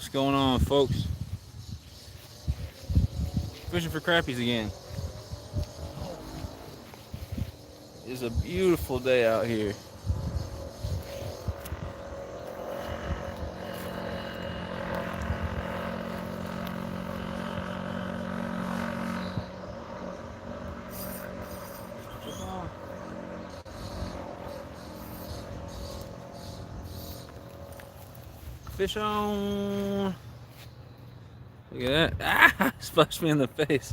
What's going on, folks? Fishing for crappies again. It's a beautiful day out here. Fish on. Look at that. Ah! Splashed me in the face.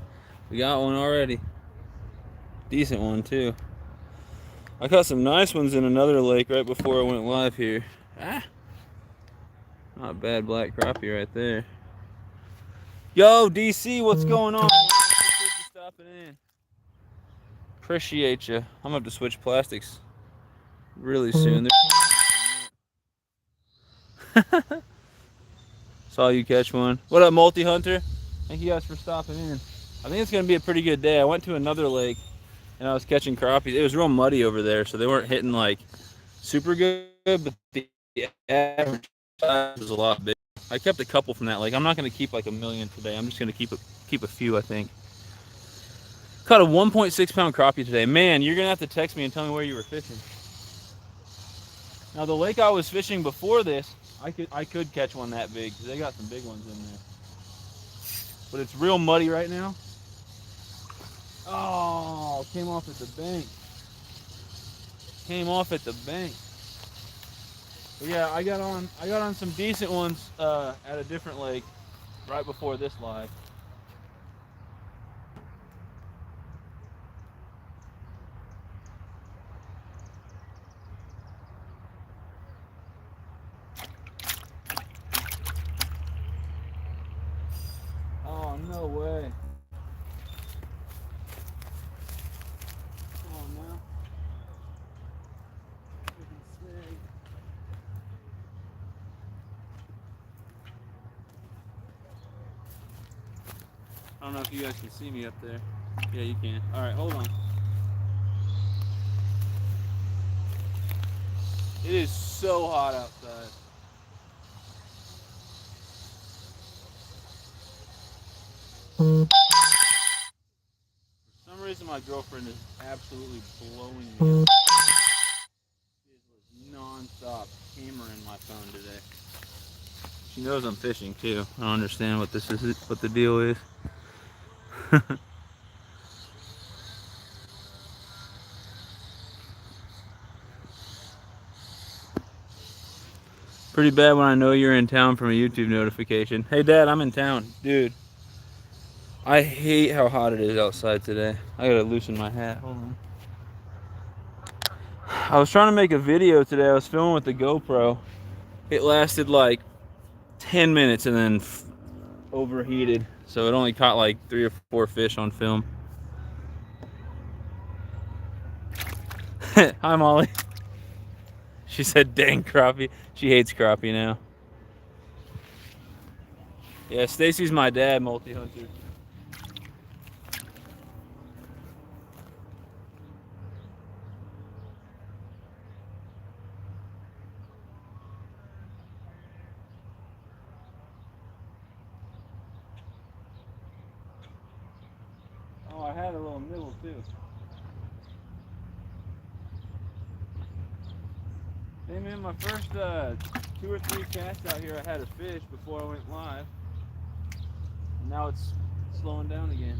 We got one already. Decent one, too. I caught some nice ones in another lake right before I went live here. Ah! Not bad black crappie right there. Yo, DC, what's going on? Appreciate you stopping in. Appreciate you. I'm gonna have to switch plastics really soon. Saw you catch one. What up, multi-hunter? Thank you guys for stopping in. I think it's going to be a pretty good day. I went to another lake and I was catching crappies. It was real muddy over there, so they weren't hitting like super good, but the average size was a lot bigger. I kept a couple from that lake. I'm not going to keep like a million today. I'm just going to keep a few, I think. Caught a 1.6 pound crappie today. Man, you're going to have to text me and tell me where you were fishing. Now the lake I was fishing before this, I could catch one that big because they got some big ones in there. But it's real muddy right now. Oh, came off at the bank. Came off at the bank. But yeah, I got on some decent ones at a different lake right before this live. Oh, no way. Come on now. I don't know if you guys can see me up there. Yeah, you can. All right, hold on. It is so hot outside. For some reason, my girlfriend is absolutely blowing me up. She is non-stop hammering my phone today. She knows I'm fishing too. I don't understand what this is, what the deal is. Pretty bad when I know you're in town from a YouTube notification. Hey Dad, I'm in town. Dude, I hate how hot it is outside today. I gotta loosen my hat. Hold on. I was trying to make a video today. I was filming with the GoPro. It lasted like 10 minutes and then overheated. So it only caught like 3 or 4 fish on film. Hi Molly. She said, dang crappie. She hates crappie now. Yeah, Stacy's my dad, multi-hunter. Oh, I had a little nibble too. Hey man, my first 2 or 3 casts out here, I had a fish before I went live. And now it's slowing down again.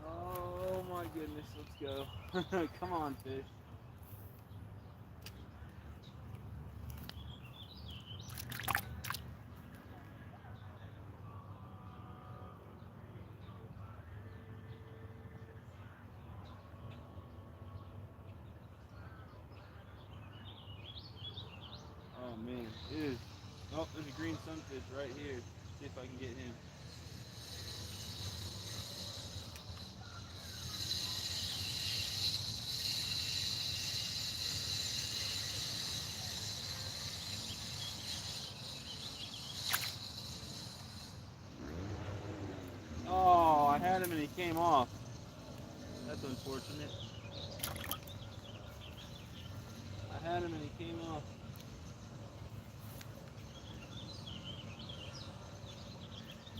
Oh my goodness, let's go. Come on, fish. Oh man, it is. Oh, there's a green sunfish right here. See if I can get him. him and he came off. That's unfortunate. I had him and he came off.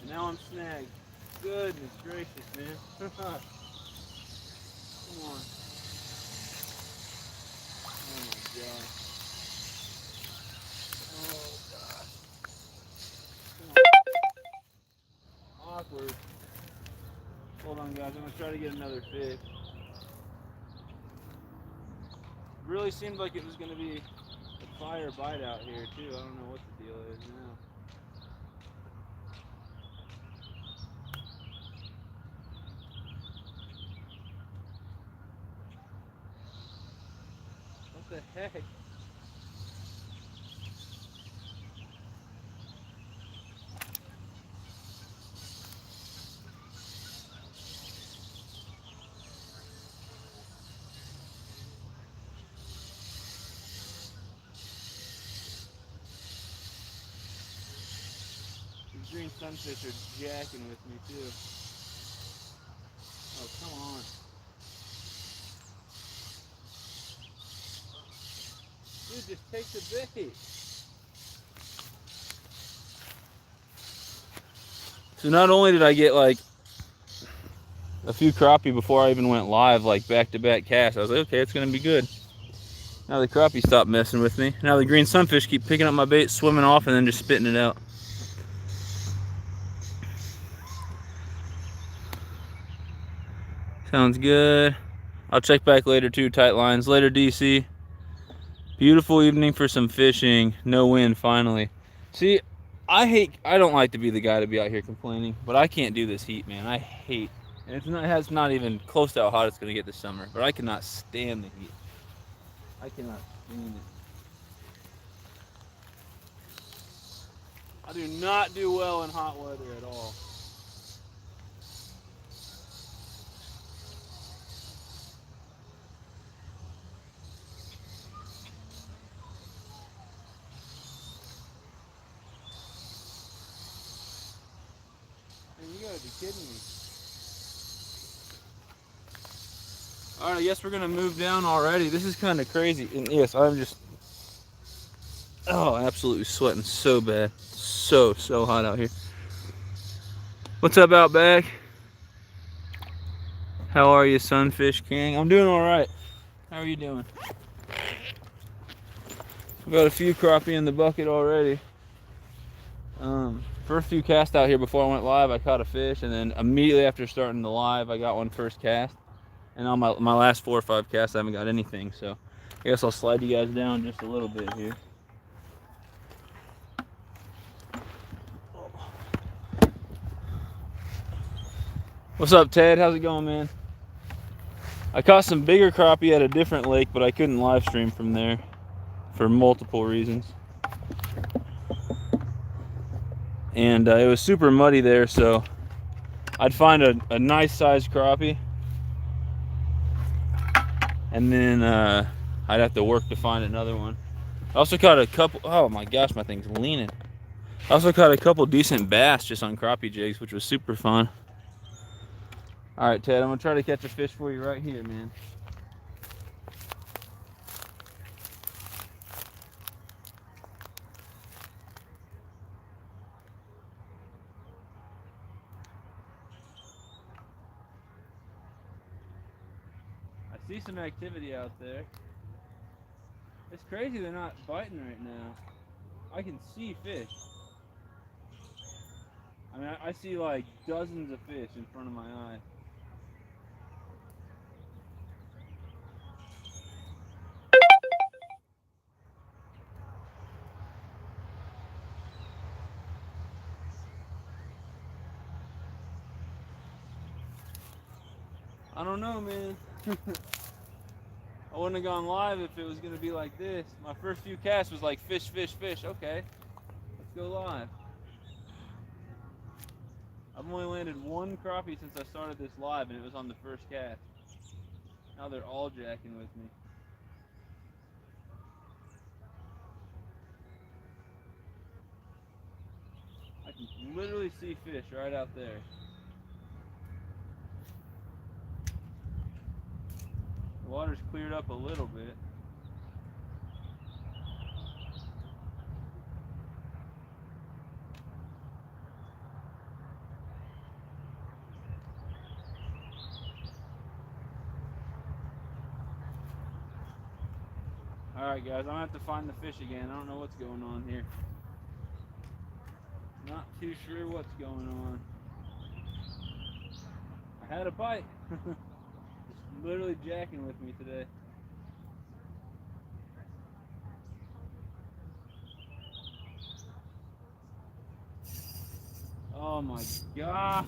And now I'm snagged. Goodness gracious, man. Come on. Oh my god. Oh gosh. Awkward. Hold on guys, I'm gonna try to get another fish. Really seemed like it was gonna be a fire bite out here too. I don't know what the deal is now. What the heck? These green sunfish are jacking with me too. Oh, come on. Dude, just take the bait. So not only did I get like a few crappie before I even went live, like back-to-back casts, I was like, okay, it's gonna be good. Now the crappie stopped messing with me. Now the green sunfish keep picking up my bait, swimming off, and then just spitting it out. Sounds good. I'll check back later too, tight lines. Later, DC. Beautiful evening for some fishing. No wind, finally. See, I don't like to be the guy to be out here complaining, but I can't do this heat, man. I hate, and it's not even close to how hot it's gonna get this summer, but I cannot stand the heat. I cannot stand it. I do not do well in hot weather at all. Man, you gotta be kidding me. Alright, I guess we're gonna move down already. This is kind of crazy. And yes, I'm just, oh, absolutely sweating so bad. So hot out here. What's up, Outback? How are you, Sunfish King? I'm doing alright. How are you doing? I've got a few crappie in the bucket already. First few casts out here before I went live, I caught a fish, and then immediately after starting the live, I got one first cast. And on my last 4 or 5 casts, I haven't got anything. So I guess I'll slide you guys down just a little bit here. What's up, Ted? How's it going, man? I caught some bigger crappie at a different lake, but I couldn't live stream from there for multiple reasons. And it was super muddy there, so I'd find a nice sized crappie, and then I'd have to work to find another one. I also caught a couple, oh my gosh, my thing's leaning. I also caught a couple decent bass just on crappie jigs, which was super fun. All right, Ted, I'm gonna try to catch a fish for you right here, man. I see some activity out there. It's crazy they're not biting right now. I can see fish. I mean, I see like dozens of fish in front of my eye. I don't know, man. I wouldn't have gone live if it was gonna be like this. My first few casts was like fish, fish, fish. Okay, let's go live. I've only landed one crappie since I started this live, and it was on the first cast. Now they're all jacking with me. I can literally see fish right out there. Water's cleared up a little bit. Alright guys, I'm gonna have to find the fish again. I don't know what's going on here. Not too sure what's going on. I had a bite. It's literally jacking with me today. Oh my gosh.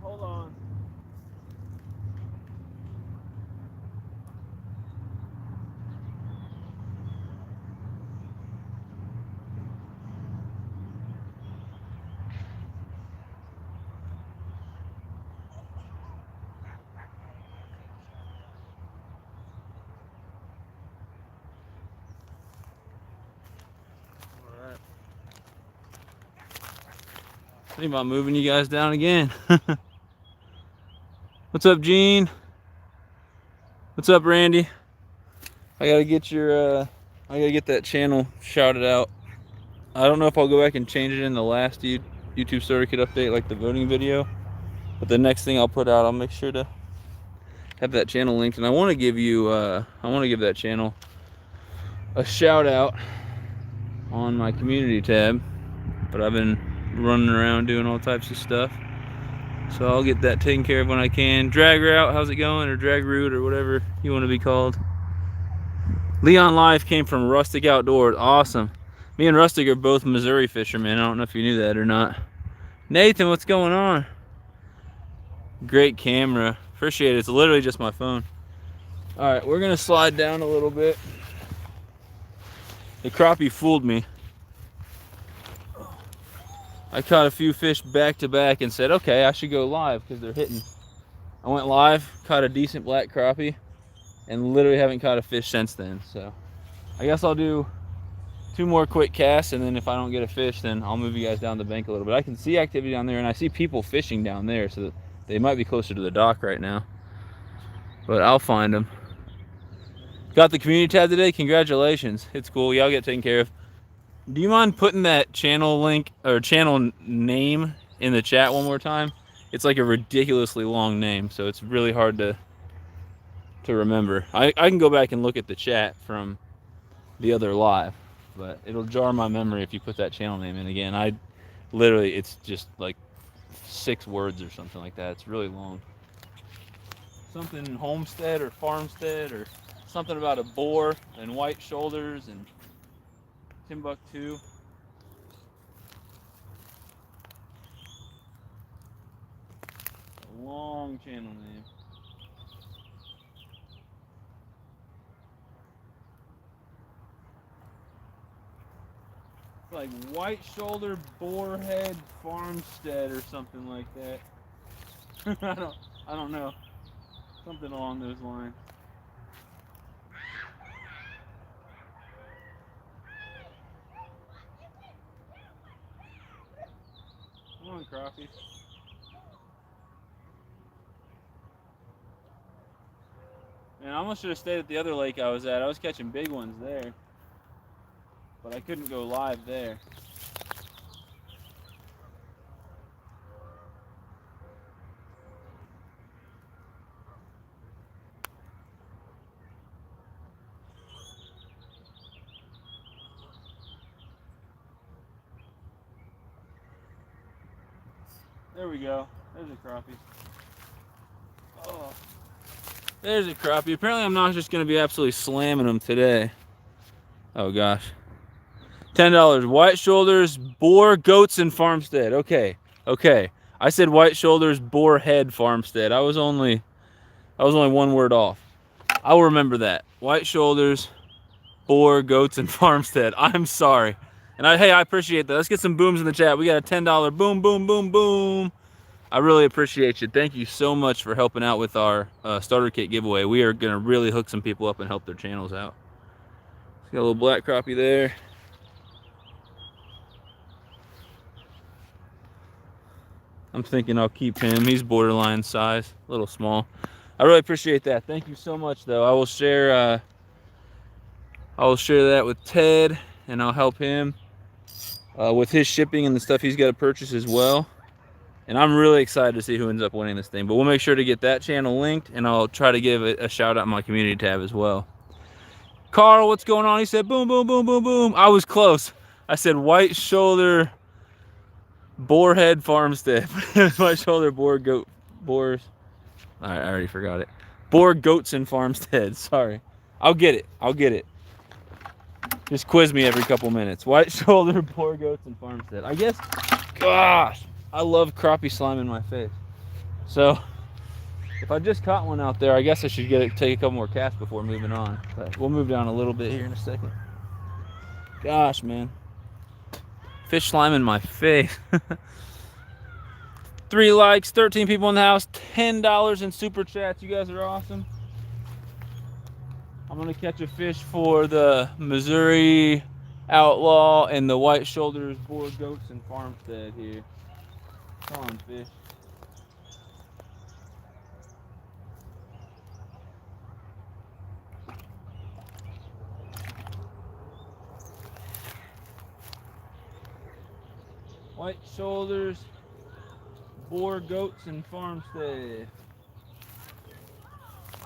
Hold on. Alright. Thinking about moving you guys down again. What's up, Gene? What's up, Randy? I gotta get that channel shouted out. I don't know if I'll go back and change it in the last YouTube Starter Kit update, like the voting video. But the next thing I'll put out, I'll make sure to have that channel linked. And I want to give that channel a shout out on my community tab. But I've been running around doing all types of stuff. So I'll get that taken care of when I can. Drag route, how's it going? Or drag route, or whatever you want to be called. Leon Life came from Rustic Outdoors. Awesome. Me and Rustic are both Missouri fishermen. I don't know if you knew that or not. Nathan, what's going on? Great camera. Appreciate it. It's literally just my phone. Alright, we're going to slide down a little bit. The crappie fooled me. I caught a few fish back to back and said, okay, I should go live because they're hitting. I went live, caught a decent black crappie, and literally haven't caught a fish since then. So I guess I'll do 2 more quick casts, and then if I don't get a fish, then I'll move you guys down the bank a little bit. I can see activity down there, and I see people fishing down there, so they might be closer to the dock right now. But I'll find them. Got the community tab today. Congratulations. It's cool. Y'all get taken care of. Do you mind putting that channel link or channel name in the chat one more time? It's like a ridiculously long name, so it's really hard to remember. I can go back and look at the chat from the other live, but it'll jar my memory if you put that channel name in again. It's just like 6 words or something like that. It's really long. Something homestead or farmstead or something about a boar and white shoulders and Timbuktu. A long channel name. It's like white shoulder boarhead farmstead or something like that. I don't know. Something along those lines. Come on, crappie. Man, I almost should have stayed at the other lake I was at. I was catching big ones there, but I couldn't go live there. There we go. There's a crappie. Oh, there's a crappie. Apparently I'm not just going to be absolutely slamming them today. Oh gosh. $10. White shoulders, boar, goats, and farmstead. Okay, okay. I said white shoulders, boar head, farmstead. I was only one word off. I will remember that. White shoulders, boar, goats, and farmstead. I'm sorry. And hey, I appreciate that. Let's get some booms in the chat. We got a $10 boom, boom, boom, boom. I really appreciate you. Thank you so much for helping out with our starter kit giveaway. We are gonna really hook some people up and help their channels out. Got a little black crappie there. I'm thinking I'll keep him. He's borderline size, a little small. I really appreciate that. Thank you so much, though. I will share that with Ted, and I'll help him with his shipping and the stuff he's got to purchase as well. And I'm really excited to see who ends up winning this thing. But we'll make sure to get that channel linked, and I'll try to give it a shout out in my community tab as well. Carl, what's going on? He said, boom, boom, boom, boom, boom. I was close. I said white shoulder, boar head, farmstead. White shoulder, boar, goat, boars. All right, I already forgot it. Boar, goats, and farmstead. Sorry. I'll get it. I'll get it. Just quiz me every couple minutes. White shoulder, boar, goats, and farmstead. I guess, gosh, I love crappie slime in my face. So, if I just caught one out there, I guess I should take a couple more casts before moving on. But we'll move down a little bit here in a second. Gosh, man. Fish slime in my face. 3 likes, 13 people in the house, $10 in super chats. You guys are awesome. I'm gonna catch a fish for the Missouri Outlaw and the white shoulders, boar, goats, and farmstead here. Come on, fish. White shoulders, boar, goats, and farmstead.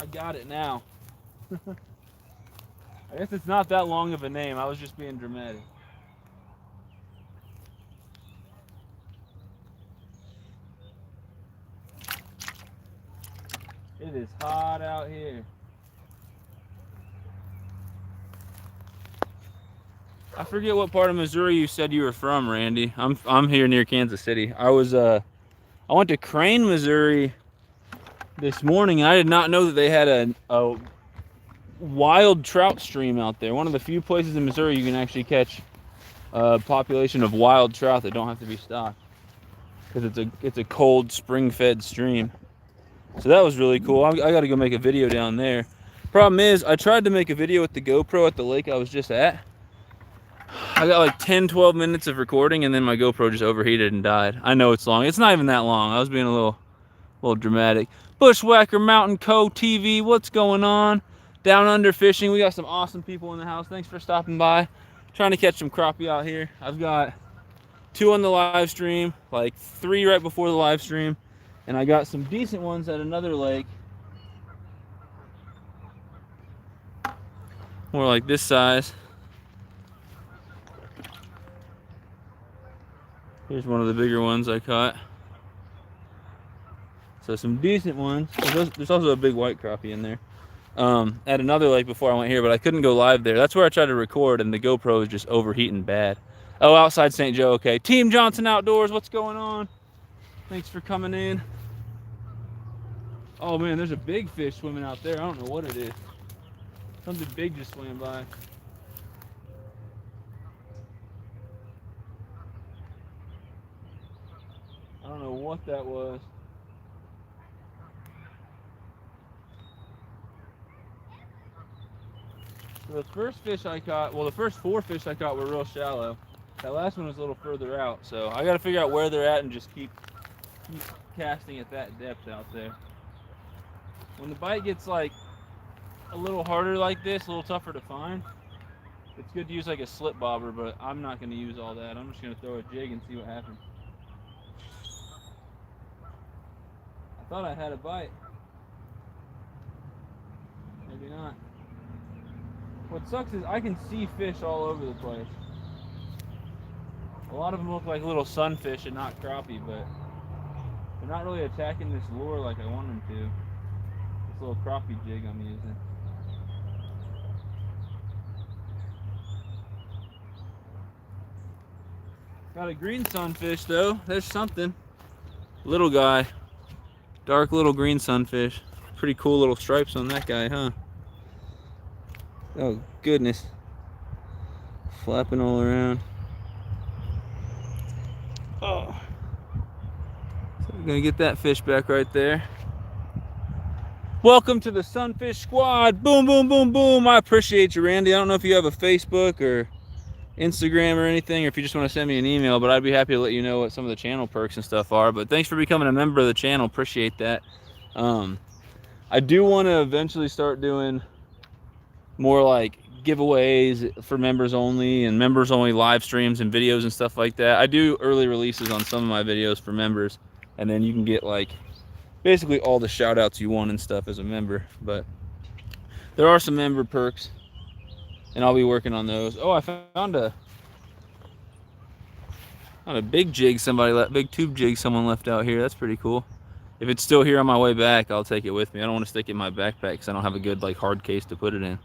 I got it now. I guess it's not that long of a name. I was just being dramatic. It is hot out here. I forget what part of Missouri you said you were from, Randy. I'm here near Kansas City. I went to Crane, Missouri this morning. I did not know that they had a wild trout stream out there. One of the few places in Missouri you can actually catch a population of wild trout that don't have to be stocked, because it's a cold spring-fed stream. So that was really cool. I got to go make a video down there. Problem is, I tried to make a video with the GoPro at the lake I was just at. I got like 10-12 minutes of recording, and then my GoPro just overheated and died. I know it's long. It's not even that long. I was being a little dramatic. Bushwhacker Mountain Co. TV, what's going on? Down Under Fishing. We got some awesome people in the house. Thanks for stopping by. Trying to catch some crappie out here. I've got 2 on the live stream, like 3 right before the live stream, and I got some decent ones at another lake. More like this size. Here's one of the bigger ones I caught. So some decent ones. There's also a big white crappie in there. At another lake before I went here, but I couldn't go live there. That's where I tried to record, and the GoPro is just overheating bad. Oh, outside St. Joe, okay. Team Johnson Outdoors, what's going on? Thanks for coming in. Oh man, there's a big fish swimming out there. I don't know what it is. Something big just swam by. I don't know what that was. The first fish I caught, well, the first 4 fish I caught were real shallow. That last one was a little further out, so I got to figure out where they're at and just keep casting at that depth out there. When the bite gets like a little harder like this, a little tougher to find, it's good to use like a slip bobber, but I'm not going to use all that. I'm just going to throw a jig and see what happens. I thought I had a bite. Maybe not. What sucks is I can see fish all over the place. A lot of them look like little sunfish and not crappie, but they're not really attacking this lure like I want them to. This little crappie jig I'm using. Got a green sunfish though. There's something. Little guy. Dark little green sunfish. Pretty cool little stripes on that guy, huh? Oh goodness. Flapping all around. Oh. So we're gonna get that fish back right there. Welcome to the Sunfish Squad. Boom, boom, boom, boom. I appreciate you, Randy. I don't know if you have a Facebook or Instagram or anything, or if you just want to send me an email, but I'd be happy to let you know what some of the channel perks and stuff are. But thanks for becoming a member of the channel. Appreciate that. I do want to eventually start doing more like giveaways for members only and members only live streams and videos and stuff like that. I do early releases on some of my videos for members, and then you can get like basically all the shout outs you want and stuff as a member. But there are some member perks, and I'll be working on those. Oh, I found a big jig big tube jig someone left out here. That's pretty cool. If it's still here on my way back, I'll take it with me. I don't want to stick it in my backpack because I don't have a good like hard case to put it in.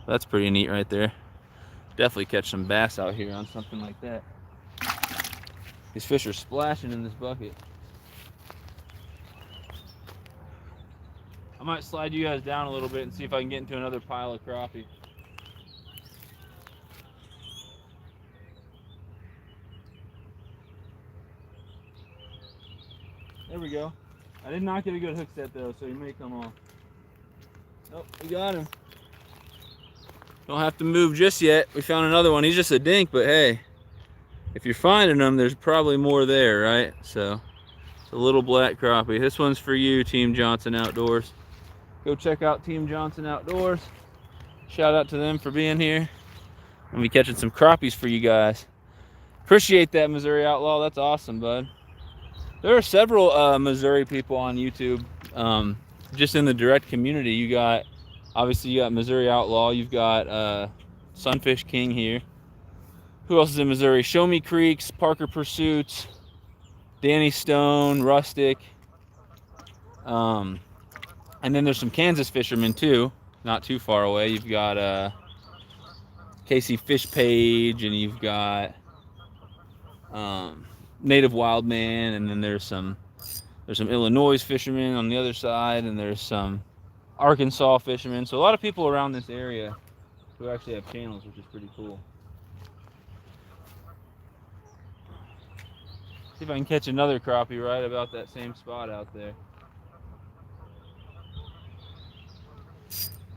That's pretty neat right there. Definitely catch some bass out here on something like that. These fish are splashing in this bucket. I might slide you guys down a little bit and see if I can get into another pile of crappie. There we go. I did not get a good hook set though, so he may come off. Oh, we got him. Don't have to move just yet. We found another one. He's just a dink, but hey, if you're finding them, there's probably more there, right? So it's a little black crappie. This one's for you, Team Johnson Outdoors. Go check out Team Johnson Outdoors. Shout out to them for being here. I'll be catching some crappies for you guys. Appreciate that, Missouri Outlaw. That's awesome, bud. There are several Missouri people on YouTube. Just in the direct community, you got, obviously you got Missouri Outlaw, you've got Sunfish King here. Who else is in Missouri? Show Me Creeks, Parker Pursuits, Danny Stone, Rustic. And then there's some Kansas fishermen too, not too far away. You've got Casey Fish Page, and you've got Native Wild Man, and then there's some Illinois fishermen on the other side, and there's some Arkansas fishermen. So a lot of people around this area who actually have channels, which is pretty cool. See if I can catch another crappie right about that same spot out there.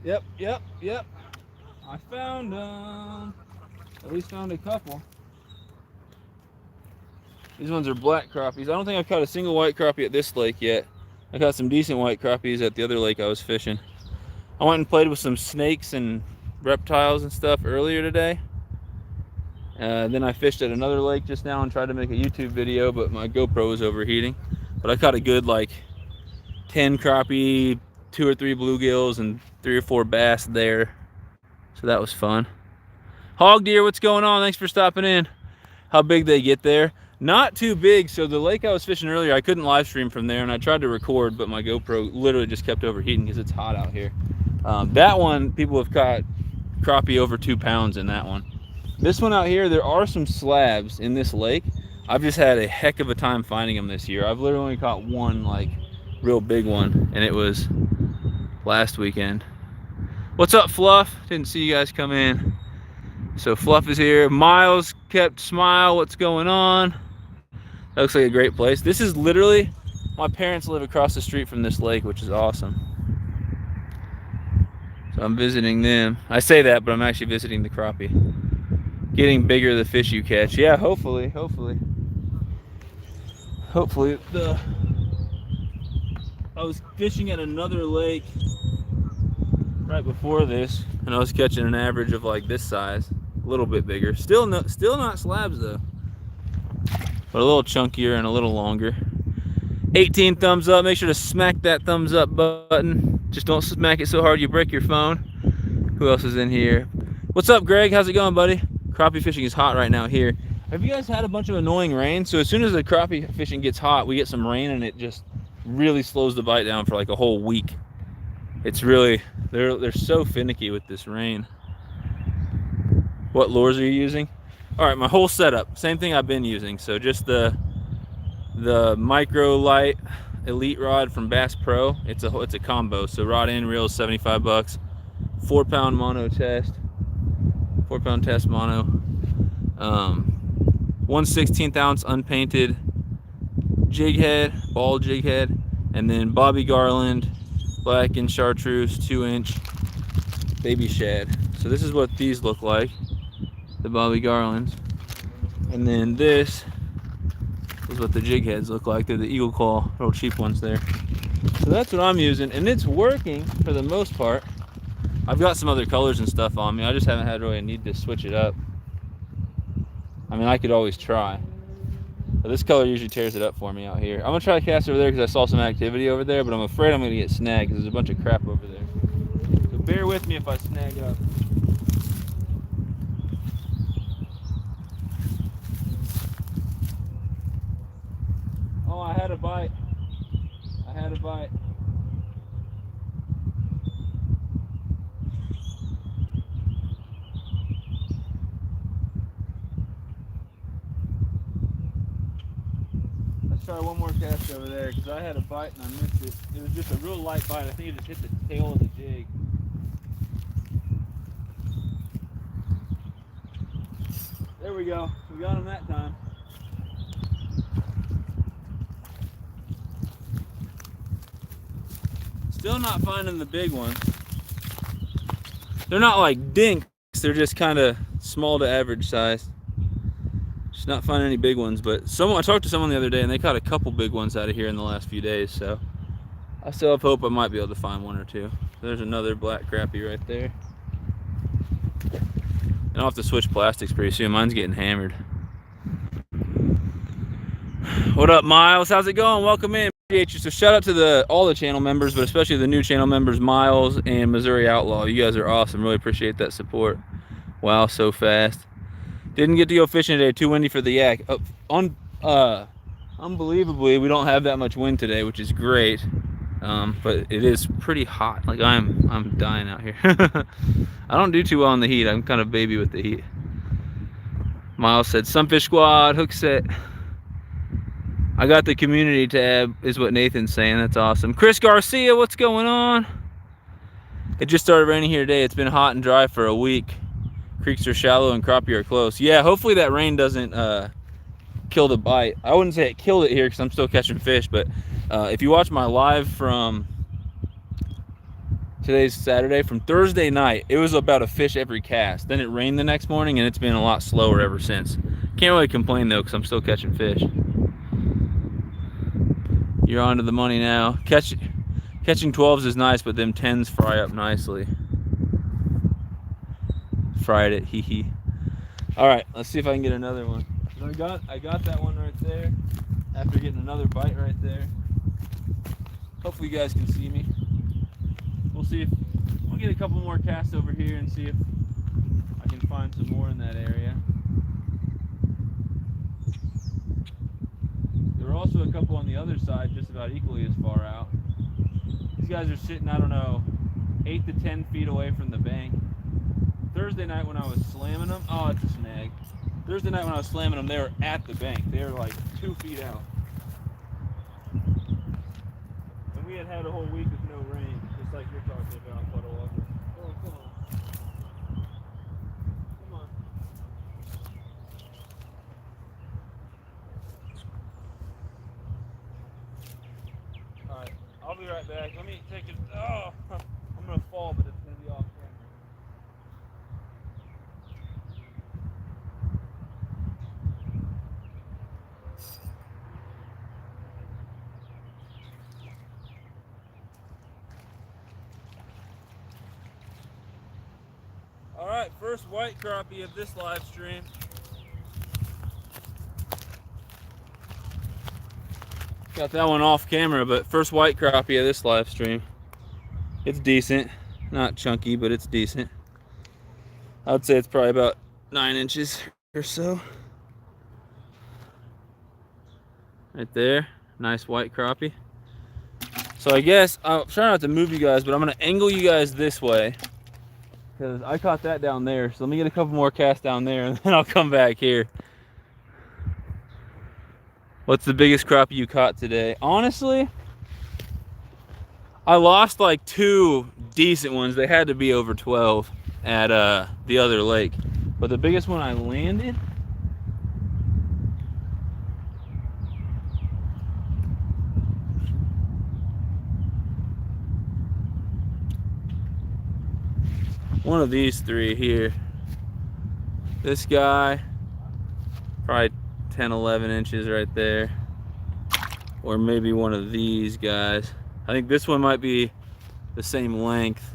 Yep. I found them. At least found a couple. These ones are black crappies. I don't think I've caught a single white crappie at this lake yet. I caught some decent white crappies at the other lake I was fishing. I went and played with some snakes and reptiles and stuff earlier today. Then I fished at another lake just now and tried to make a YouTube video, but my GoPro was overheating. But I caught a good like 10 crappie, 2 or 3 bluegills, and 3 or 4 bass there. So that was fun. Hog Deer, what's going on? Thanks for stopping in. How big they get there? Not too big. So the lake I was fishing earlier, I couldn't live stream from there, and I tried to record, but my GoPro literally just kept overheating because it's hot out here. That one, people have caught crappie over 2 pounds in that one. This one out here, there are some slabs in this lake. I've just had a heck of a time finding them this year. I've literally only caught one like real big one, and it was last weekend. What's up, Fluff? Didn't see you guys come in. So Fluff is here. Miles kept smile. What's going on? That looks like a great place. This is literally, my parents live across the street from this lake, which is awesome. So I'm visiting them. I say that, but I'm actually visiting the crappie. Getting bigger the fish you catch. Yeah, hopefully. I was fishing at another lake right before this, and I was catching an average of like this size, a little bit bigger. Still not slabs though, but a little chunkier and a little longer. 18 thumbs up. Make sure to smack that thumbs up button. Just don't smack it so hard you break your phone. Who else is in here? What's up, Greg? How's it going, buddy? Crappie fishing is hot right now here. Have you guys had a bunch of annoying rain? So as soon as the crappie fishing gets hot, we get some rain, and it just really slows the bite down for like a whole week. It's really, they're so finicky with this rain. What lures are you using? All right, my whole setup, same thing I've been using. So just the micro light elite rod from Bass Pro. It's a combo. So rod and reel is 75 bucks. 4-pound mono test. 4-pound test mono. 1/16 ounce unpainted jig head, ball jig head, and then Bobby Garland black and chartreuse 2-inch baby shad. So this is what these look like, the Bobby Garlands. And then this is what the jig heads look like. They're the Eagle Claw, real cheap ones there. So that's what I'm using, and it's working for the most part. I've got some other colors and stuff on me. I just haven't had really a need to switch it up. I mean, I could always try. But this color usually tears it up for me out here. I'm gonna try to cast over there because I saw some activity over there, but I'm afraid I'm gonna get snagged because there's a bunch of crap over there. So bear with me if I snag up. Oh, I had a bite. I had a bite. Let's try one more cast over there because I had a bite and I missed it. It was just a real light bite. I think it just hit the tail of the jig. There we go. We got him that time. Still not finding the big ones. They're not like dinks. They're just kind of small to average size. Just not finding any big ones. But I talked to someone the other day and they caught a couple big ones out of here in the last few days. So I still have hope I might be able to find one or two. There's another black crappie right there. And I'll have to switch plastics pretty soon. Mine's getting hammered. What up, Miles? How's it going? Welcome in. Appreciate you. So shout out to all the channel members, but especially the new channel members, Miles and Missouri Outlaw. You guys are awesome. Really appreciate that support. Wow, so fast. Didn't get to go fishing today. Too windy for the yak. Unbelievably, we don't have that much wind today, which is great. But it is pretty hot. Like I'm dying out here. I don't do too well in the heat. I'm kind of baby with the heat. Miles said, Sunfish Squad, hook set. I got the community tab, is what Nathan's saying. That's awesome. Chris Garcia, what's going on? It just started raining here today. It's been hot and dry for a week. Creeks are shallow and crappie are close. Yeah, hopefully that rain doesn't kill the bite. I wouldn't say it killed it here because I'm still catching fish, but if you watch my live from today's Saturday, from Thursday night, it was about a fish every cast. Then it rained the next morning and it's been a lot slower ever since. Can't really complain though because I'm still catching fish. You're on to the money now. Catching 12s is nice, but them 10s fry up nicely. Fried it, hee hee. All right, let's see if I can get another one. I got that one right there after getting another bite right there. Hopefully you guys can see me. We'll see if we'll get a couple more casts over here and see if I can find some more in that area. There were also a couple on the other side, just about equally as far out. These guys are sitting, I don't know, 8 to 10 feet away from the bank. Thursday night when I was slamming them, oh, it's a snag. Thursday night when I was slamming them, they were at the bank. They were like 2 feet out. And we had a whole week with no rain, just like you're talking about, Puddle Walker. Oh, come on. Come on. Alright, I'll be right back. Let me take it. Oh, I'm going to fall, but it's going to be off camera. Alright, first white crappie of this live stream. Got that one off camera, but first white crappie of this live stream. It's decent. Not chunky, but it's decent. I would say it's probably about 9 inches or so. Right there. Nice white crappie. So I guess, I'll try not to move you guys, but I'm going to angle you guys this way. because I caught that down there. So let me get a couple more casts down there, and then I'll come back here. What's the biggest crappie you caught today? Honestly, I lost like 2 decent ones. They had to be over 12 at the other lake. But the biggest one I landed, one of these 3 here. This guy, probably 10, 11 inches right there. Or maybe one of these guys. I think this one might be the same length,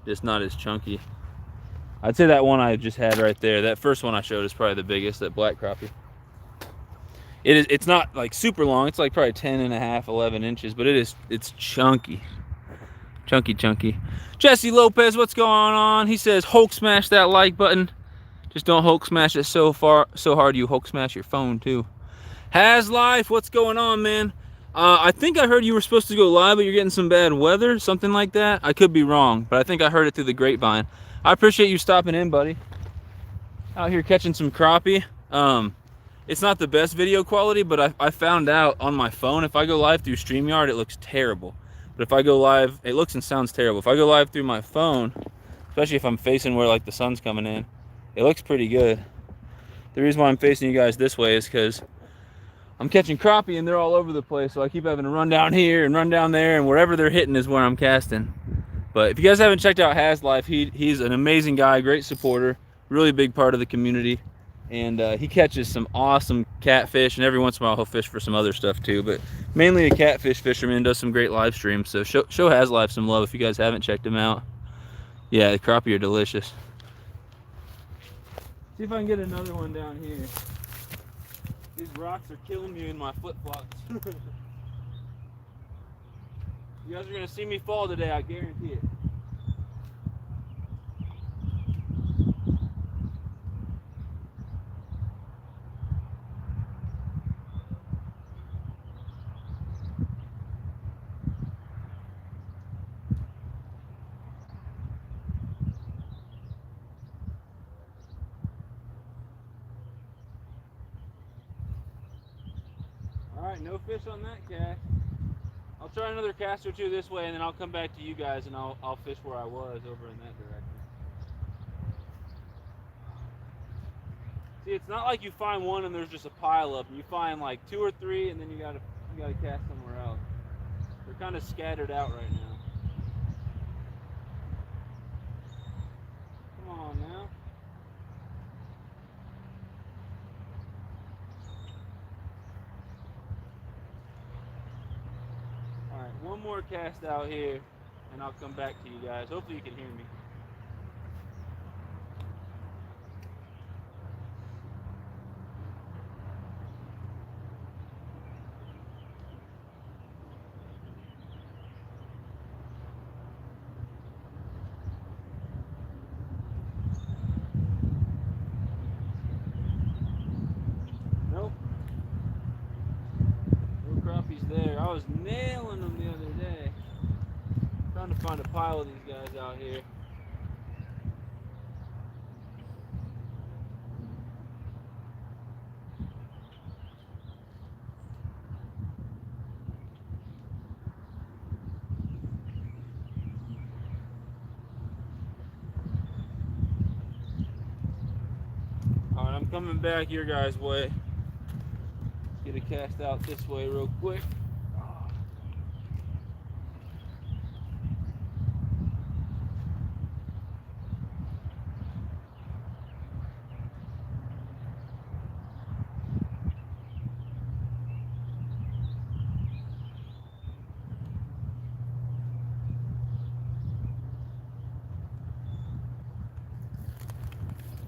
just not as chunky. I'd say that one I just had right there, that first one I showed is probably the biggest, that black crappie. It's not like super long, it's like probably 10 and a half, 11 inches, but it's chunky. Chunky. Jesse Lopez, what's going on? He says, Hulk smash that like button. Just don't Hulk smash it so hard you Hulk smash your phone too. Has Life, what's going on, man? I think I heard you were supposed to go live, but you're getting some bad weather, something like that. I could be wrong, but I think I heard it through the grapevine. I appreciate you stopping in, buddy. Out here catching some crappie. It's not the best video quality, but I found out on my phone, if I go live through StreamYard, it looks terrible. But if I go live, it looks and sounds terrible. If I go live through my phone, especially if I'm facing where like the sun's coming in, it looks pretty good. The reason why I'm facing you guys this way is because I'm catching crappie and they're all over the place, so I keep having to run down here and run down there, and wherever they're hitting is where I'm casting. But if you guys haven't checked out Has Life, he's an amazing guy, great supporter, really big part of the community, and he catches some awesome catfish, and every once in a while he'll fish for some other stuff too, but mainly a catfish fisherman, does some great live streams, so show Has Life some love if you guys haven't checked him out. Yeah, the crappie are delicious. See if I can get another one down here. These rocks are killing me in my flip-flops. You guys are going to see me fall today, I guarantee it. Alright, no fish on that cast. I'll try another cast or 2 this way, and then I'll come back to you guys and I'll fish where I was over in that direction. See, it's not like you find one and there's just a pile up, and you find like 2 or 3 and then you gotta cast somewhere else. They're kind of scattered out right now. Come on now. Alright, one more cast out here and I'll come back to you guys. Hopefully you can hear me. Nope. No crappies there. I was nailing them the other day. Trying to find a pile of these guys out here. Alright, I'm coming back your guys' way. Get a cast out this way real quick.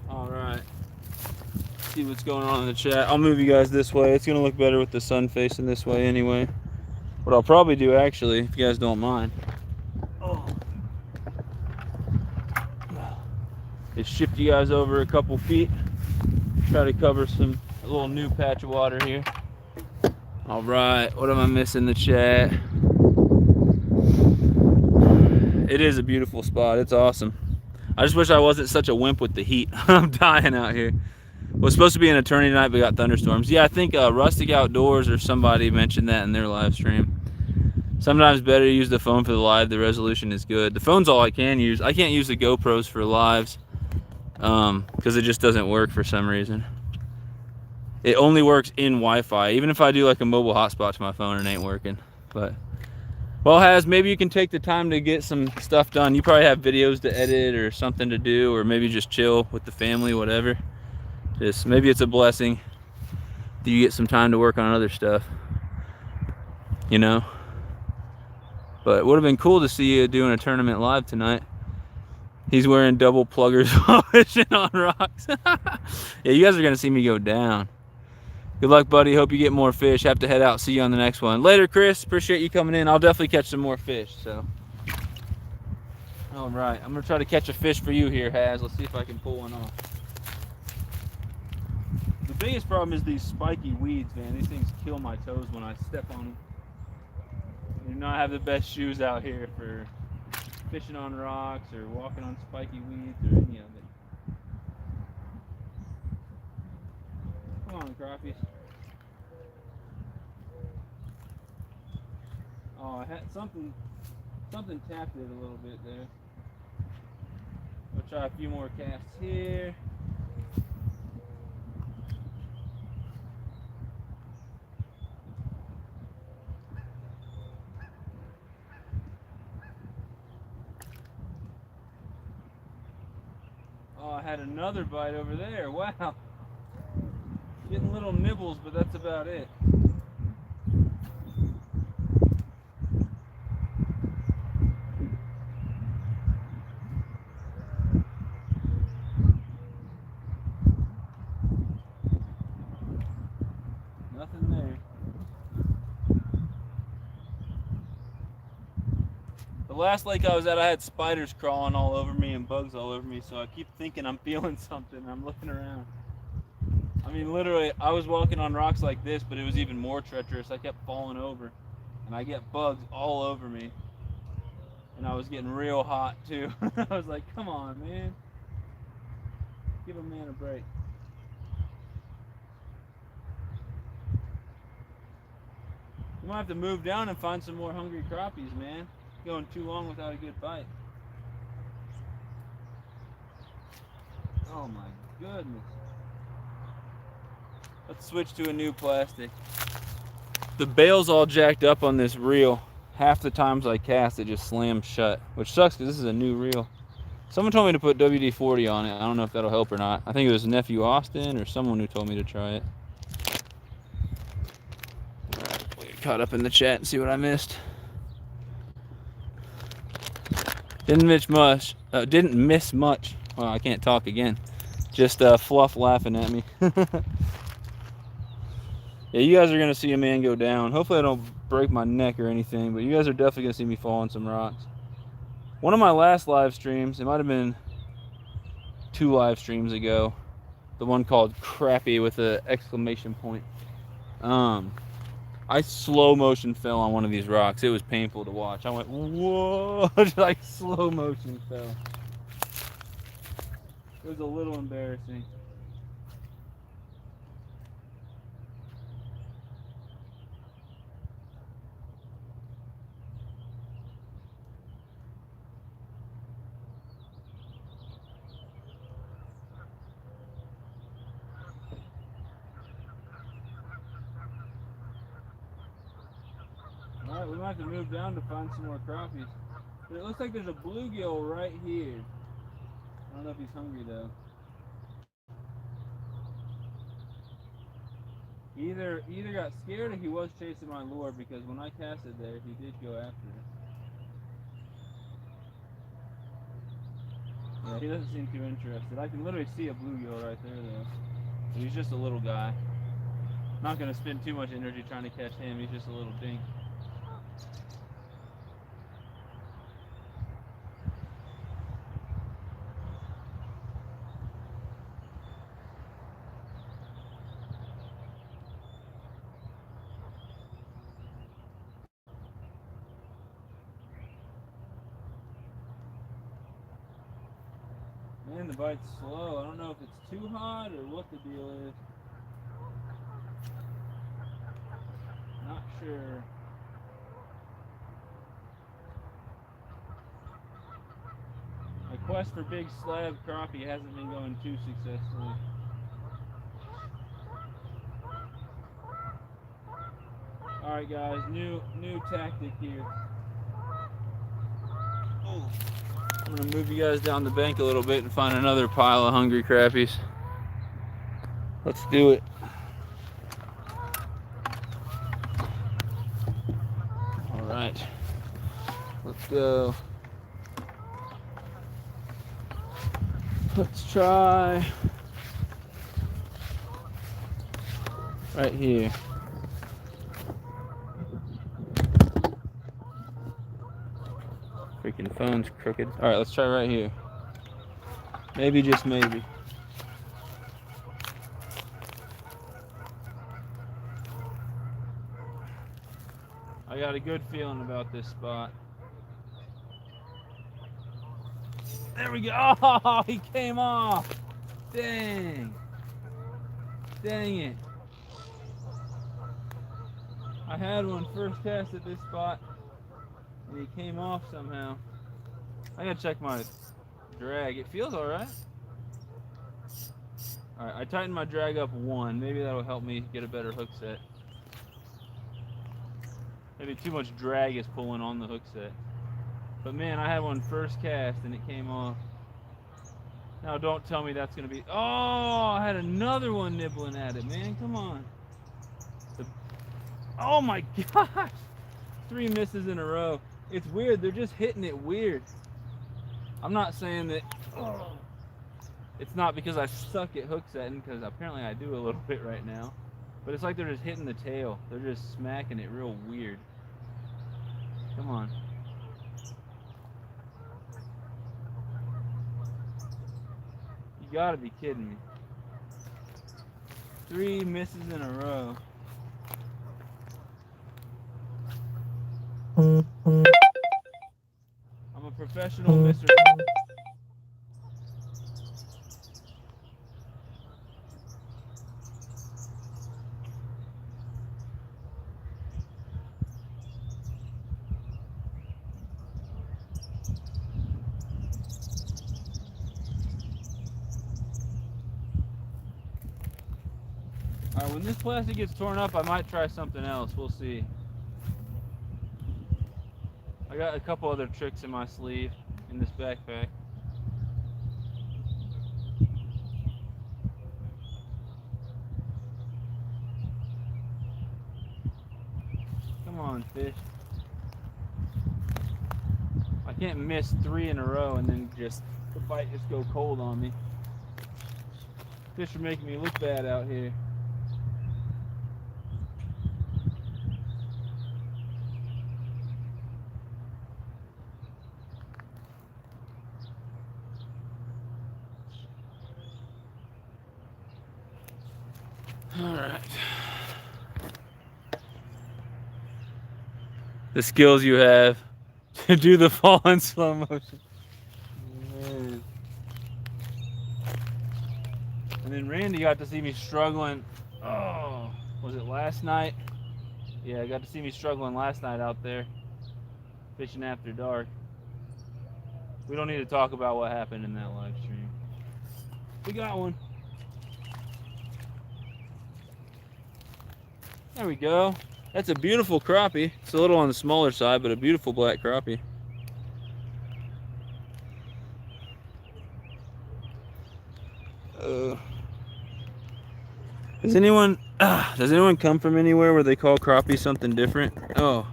Alright. See what's going on in the chat. I'll move you guys this way. It's going to look better with the sun facing this way anyway. What I'll probably do actually, if you guys don't mind, is shift you guys over a couple feet. Try to cover a little new patch of water here. Alright, what am I missing in the chat? It is a beautiful spot. It's awesome. I just wish I wasn't such a wimp with the heat. I'm dying out here. It was supposed to be an attorney tonight, but got thunderstorms. Yeah, I think Rustic Outdoors or somebody mentioned that in their live stream. Sometimes better to use the phone for the live. The resolution is good. The phone's all I can use. I can't use the GoPros for lives because it just doesn't work for some reason. It only works in Wi-Fi. Even if I do like a mobile hotspot to my phone, it ain't working. But well, Haz, maybe you can take the time to get some stuff done. You probably have videos to edit or something to do, or maybe just chill with the family, whatever. Just maybe it's a blessing that you get some time to work on other stuff, you know. But it would have been cool to see you doing a tournament live tonight. He's wearing double pluggers while fishing on rocks. Yeah, you guys are gonna see me go down. Good luck, buddy. Hope you get more fish. Have to head out. See you on the next one. Later, Chris. Appreciate you coming in. I'll definitely catch some more fish. So, all right. I'm gonna try to catch a fish for you here, Haz. Let's see if I can pull one off. The biggest problem is these spiky weeds, man. These things kill my toes when I step on them. I do not have the best shoes out here for fishing on rocks or walking on spiky weeds or any of it. Come on, crappies. Oh, I had something tapped it a little bit there. We'll try a few more casts here. Oh, I had another bite over there. Wow. Getting little nibbles, but that's about it. Nothing there. The last lake I was at, I had spiders crawling all over me and bugs all over me, so I keep thinking I'm feeling something. I'm looking around. I mean, literally, I was walking on rocks like this, but it was even more treacherous. I kept falling over, and I get bugs all over me. And I was getting real hot, too. I was like, come on, man. Give a man a break. You might have to move down and find some more hungry crappies, man. Going too long without a good bite. Oh my goodness. Let's switch to a new plastic. The bail's all jacked up on this reel. Half the times I cast, it just slams shut, which sucks because this is a new reel. Someone told me to put WD-40 on it. I don't know if that'll help or not. I think it was nephew Austin or someone who told me to try it. All right, we'll get caught up in the chat and see what I missed. Didn't miss much. Well, I can't talk again. Just Fluff laughing at me. Yeah, you guys are gonna see a man go down. Hopefully I don't break my neck or anything, but you guys are definitely gonna see me fall on some rocks. One of my last live streams, it might have been 2 live streams ago, the one called Crappy with an exclamation point. I slow motion fell on one of these rocks. It was painful to watch. I went, whoa, just like slow motion fell. It was a little embarrassing. Alright, we might have to move down to find some more crappies. But it looks like there's a bluegill right here. I don't know if he's hungry though. He either got scared or he was chasing my lure, because when I casted there, he did go after it. Yeah, he doesn't seem too interested. I can literally see a bluegill right there though. But he's just a little guy. I'm not gonna spend too much energy trying to catch him. He's just a little dink. And the bite's slow. I don't know if it's too hot or what the deal is. Not sure. My quest for big slab crappie hasn't been going too successfully. Alright guys, new tactic here. Oh. I'm gonna move you guys down the bank a little bit and find another pile of hungry crappies. Let's do it. Alright. Let's go. Let's try right here. Freaking phone's crooked. Alright, let's try right here. Maybe, just maybe. I got a good feeling about this spot. There we go. Oh, he came off. Dang. Dang it. I had one first cast at this spot, and he came off somehow. I gotta check my drag. It feels alright. Alright, I tightened my drag up 1. Maybe that'll help me get a better hook set. Maybe too much drag is pulling on the hook set. But man, I had one first cast and it came off. Now don't tell me that's gonna be... Oh, I had another one nibbling at it, man. Come on. Oh my gosh! 3 misses in a row. It's weird, they're just hitting it weird. I'm not saying that... Oh, it's not because I suck at hook setting, because apparently I do a little bit right now. But it's like they're just hitting the tail. They're just smacking it real weird. Come on. You gotta be kidding me. 3 misses in a row. I'm a professional misser. Alright, when this plastic gets torn up, I might try something else. We'll see. I got a couple other tricks in my sleeve in this backpack. Come on, fish. I can't miss 3 in a row and then just the bite just go cold on me. Fish are making me look bad out here. Alright. The skills you have to do the fall in slow motion. Man. And then Randy got to see me struggling. Oh, was it last night? Yeah, I got to see me struggling last night out there fishing after dark. We don't need to talk about what happened in that live stream. We got one. There we go. That's a beautiful crappie. It's a little on the smaller side, but a beautiful black crappie. Does anyone come from anywhere where they call crappie something different? Oh,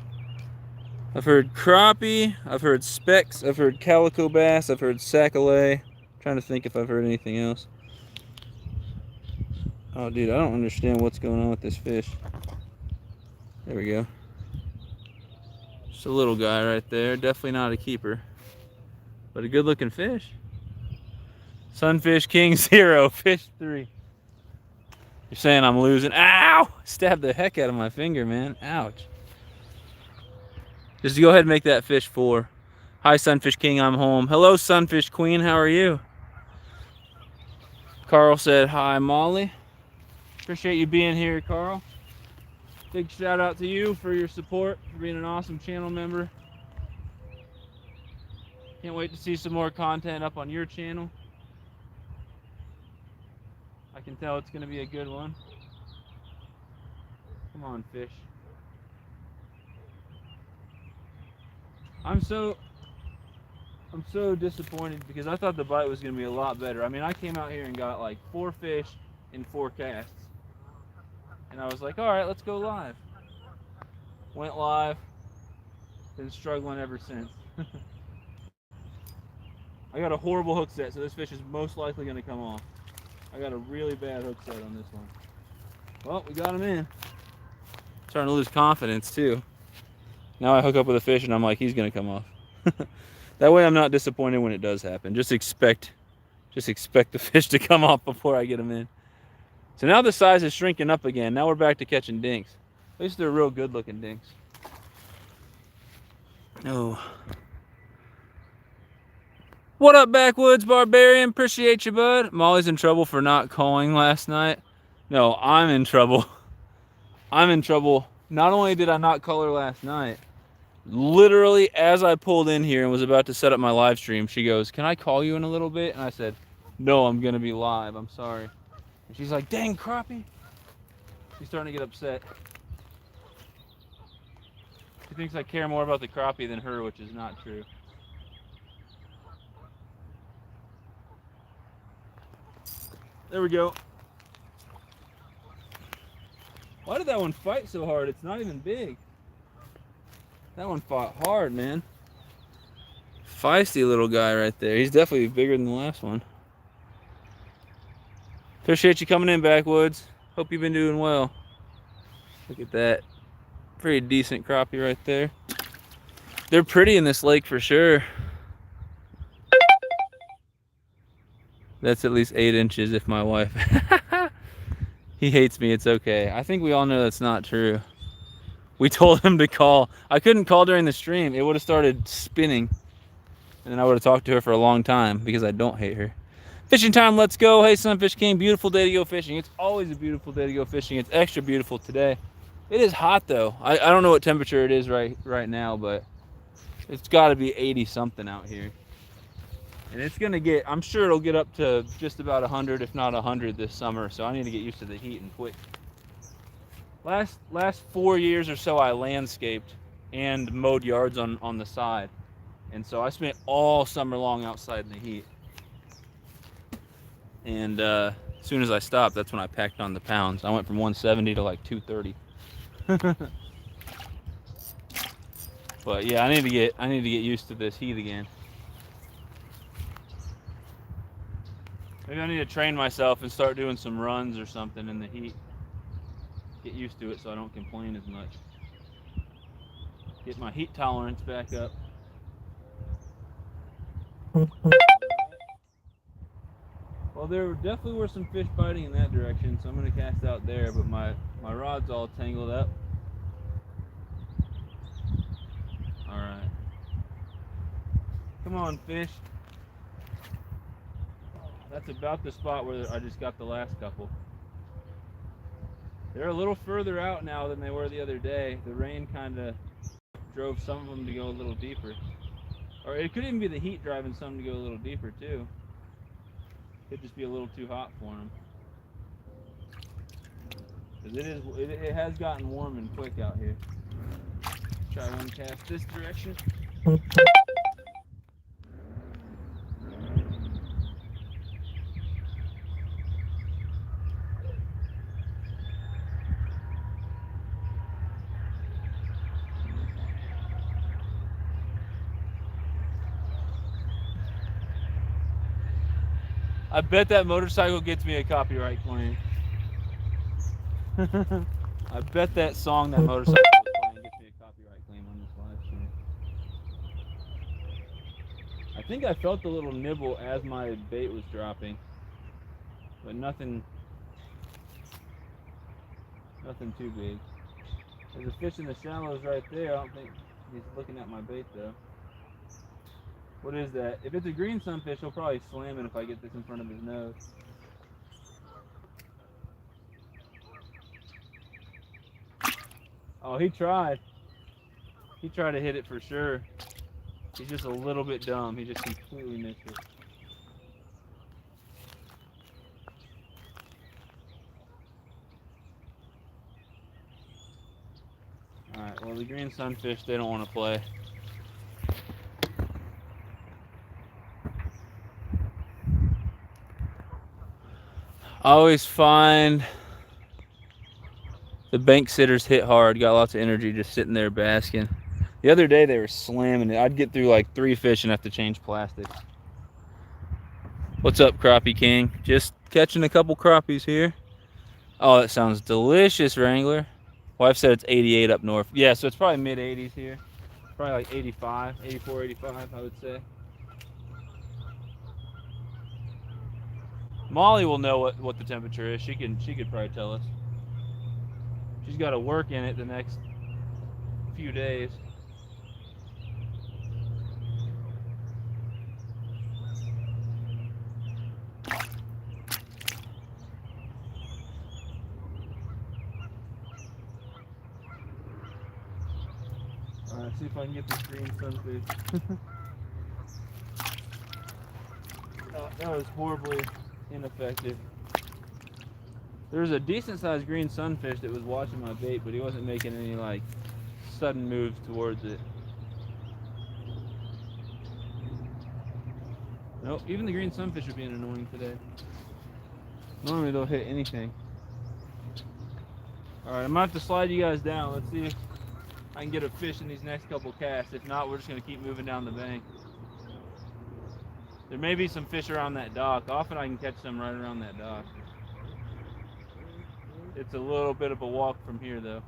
I've heard crappie, I've heard specks, I've heard calico bass, I've heard sac-a-lait. Trying to think if I've heard anything else. Oh, dude, I don't understand what's going on with this fish. There we go. Just a little guy right there. Definitely not a keeper, but a good looking fish. Sunfish King 0, fish 3. You're saying I'm losing? Ow! Stabbed the heck out of my finger, man. Ouch. Just go ahead and make that fish 4. Hi, Sunfish King, I'm home. Hello, Sunfish Queen, how are you? Carl said hi, Molly. Appreciate you being here, Carl. Big shout out to you for your support, for being an awesome channel member. Can't wait to see some more content up on your channel. I can tell it's going to be a good one. Come on, fish. I'm so disappointed because I thought the bite was going to be a lot better. I mean, I came out here and got like 4 fish in 4 casts. And I was like, all right, let's go live. Went live. Been struggling ever since. I got a horrible hook set, so this fish is most likely going to come off. I got a really bad hook set on this one. Well, we got him in. Starting to lose confidence too. Now I hook up with a fish and I'm like, he's going to come off. That way I'm not disappointed when it does happen. Just expect the fish to come off before I get them in. So now the size is shrinking up again. Now we're back to catching dinks. At least they're real good looking dinks. Oh. What up, Backwoods Barbarian? Appreciate you, bud. Molly's in trouble for not calling last night. No, I'm in trouble. I'm in trouble. Not only did I not call her last night, literally as I pulled in here and was about to set up my live stream, she goes, "Can I call you in a little bit?" And I said, "No, I'm gonna be live. I'm sorry." And she's like, "Dang, crappie." She's starting to get upset. She thinks I care more about the crappie than her, which is not true. There we go. Why did that one fight so hard? It's not even big. That one fought hard, man. Feisty little guy right there. He's definitely bigger than the last one. Appreciate you coming in, Backwoods. Hope you've been doing well. Look at that. Pretty decent crappie right there. They're pretty in this lake for sure. That's at least 8 inches if my wife... He hates me, it's okay. I think we all know that's not true. We told him to call. I couldn't call during the stream. It would have started spinning. And then I would have talked to her for a long time because I don't hate her. Fishing time, let's go. Hey, Sunfish King, beautiful day to go fishing. It's always a beautiful day to go fishing. It's extra beautiful today. It is hot though. I don't know what temperature it is right now, but it's gotta be 80 something out here. And it's gonna get, I'm sure it'll get up to just about 100, if not 100 this summer. So I need to get used to the heat and quick. Last 4 years or so, I landscaped and mowed yards on the side. And so I spent all summer long outside in the heat. And as soon as I stopped, that's when I packed on the pounds. I went from 170 to like 230. But yeah, I need to get used to this heat again. Maybe I need to train myself and start doing some runs or something in the heat. Get used to it so I don't complain as much. Get my heat tolerance back up. Well, there definitely were some fish biting in that direction, so I'm going to cast out there, but my rod's all tangled up. Alright. Come on, fish. That's about the spot where I just got the last couple. They're a little further out now than they were the other day. The rain kind of drove some of them to go a little deeper. Or it could even be the heat driving some to go a little deeper too. Could just be a little too hot for them. Because it has gotten warm and quick out here. Try one cast this direction. I bet that motorcycle gets me a copyright claim. I bet that song that motorcycle was playing gets me a copyright claim on this live stream. I think I felt a little nibble as my bait was dropping, but nothing too big. There's a fish in the shallows right there. I don't think he's looking at my bait though. What is that? If it's a green sunfish, he'll probably slam it if I get this in front of his nose. Oh, he tried. He tried to hit it for sure. He's just a little bit dumb. He just completely missed it. Alright, well the green sunfish, they don't want to play. I always find the bank sitters hit hard, got lots of energy just sitting there basking. The other day they were slamming it. I'd get through like 3 fish and have to change plastics. What's up, Crappie King? Just catching a couple crappies here. Oh, that sounds delicious, Wrangler. Wife said it's 88 up north. Yeah, so it's probably mid-80s here. Probably like 85, 84, 85, I would say. Molly will know what the temperature is. She could probably tell us. She's got to work in it the next few days. Alright, see if I can get this green sunfish. Oh, that was horribly ineffective. There was a decent sized green sunfish that was watching my bait, but he wasn't making any like sudden moves towards it. Nope, even the green sunfish are being annoying today. Normally they'll hit anything. Alright, I'm gonna have to slide you guys down. Let's see if I can get a fish in these next couple casts. If not, we're just gonna keep moving down the bank. There may be some fish around that dock. Often I can catch some right around that dock. It's a little bit of a walk from here though.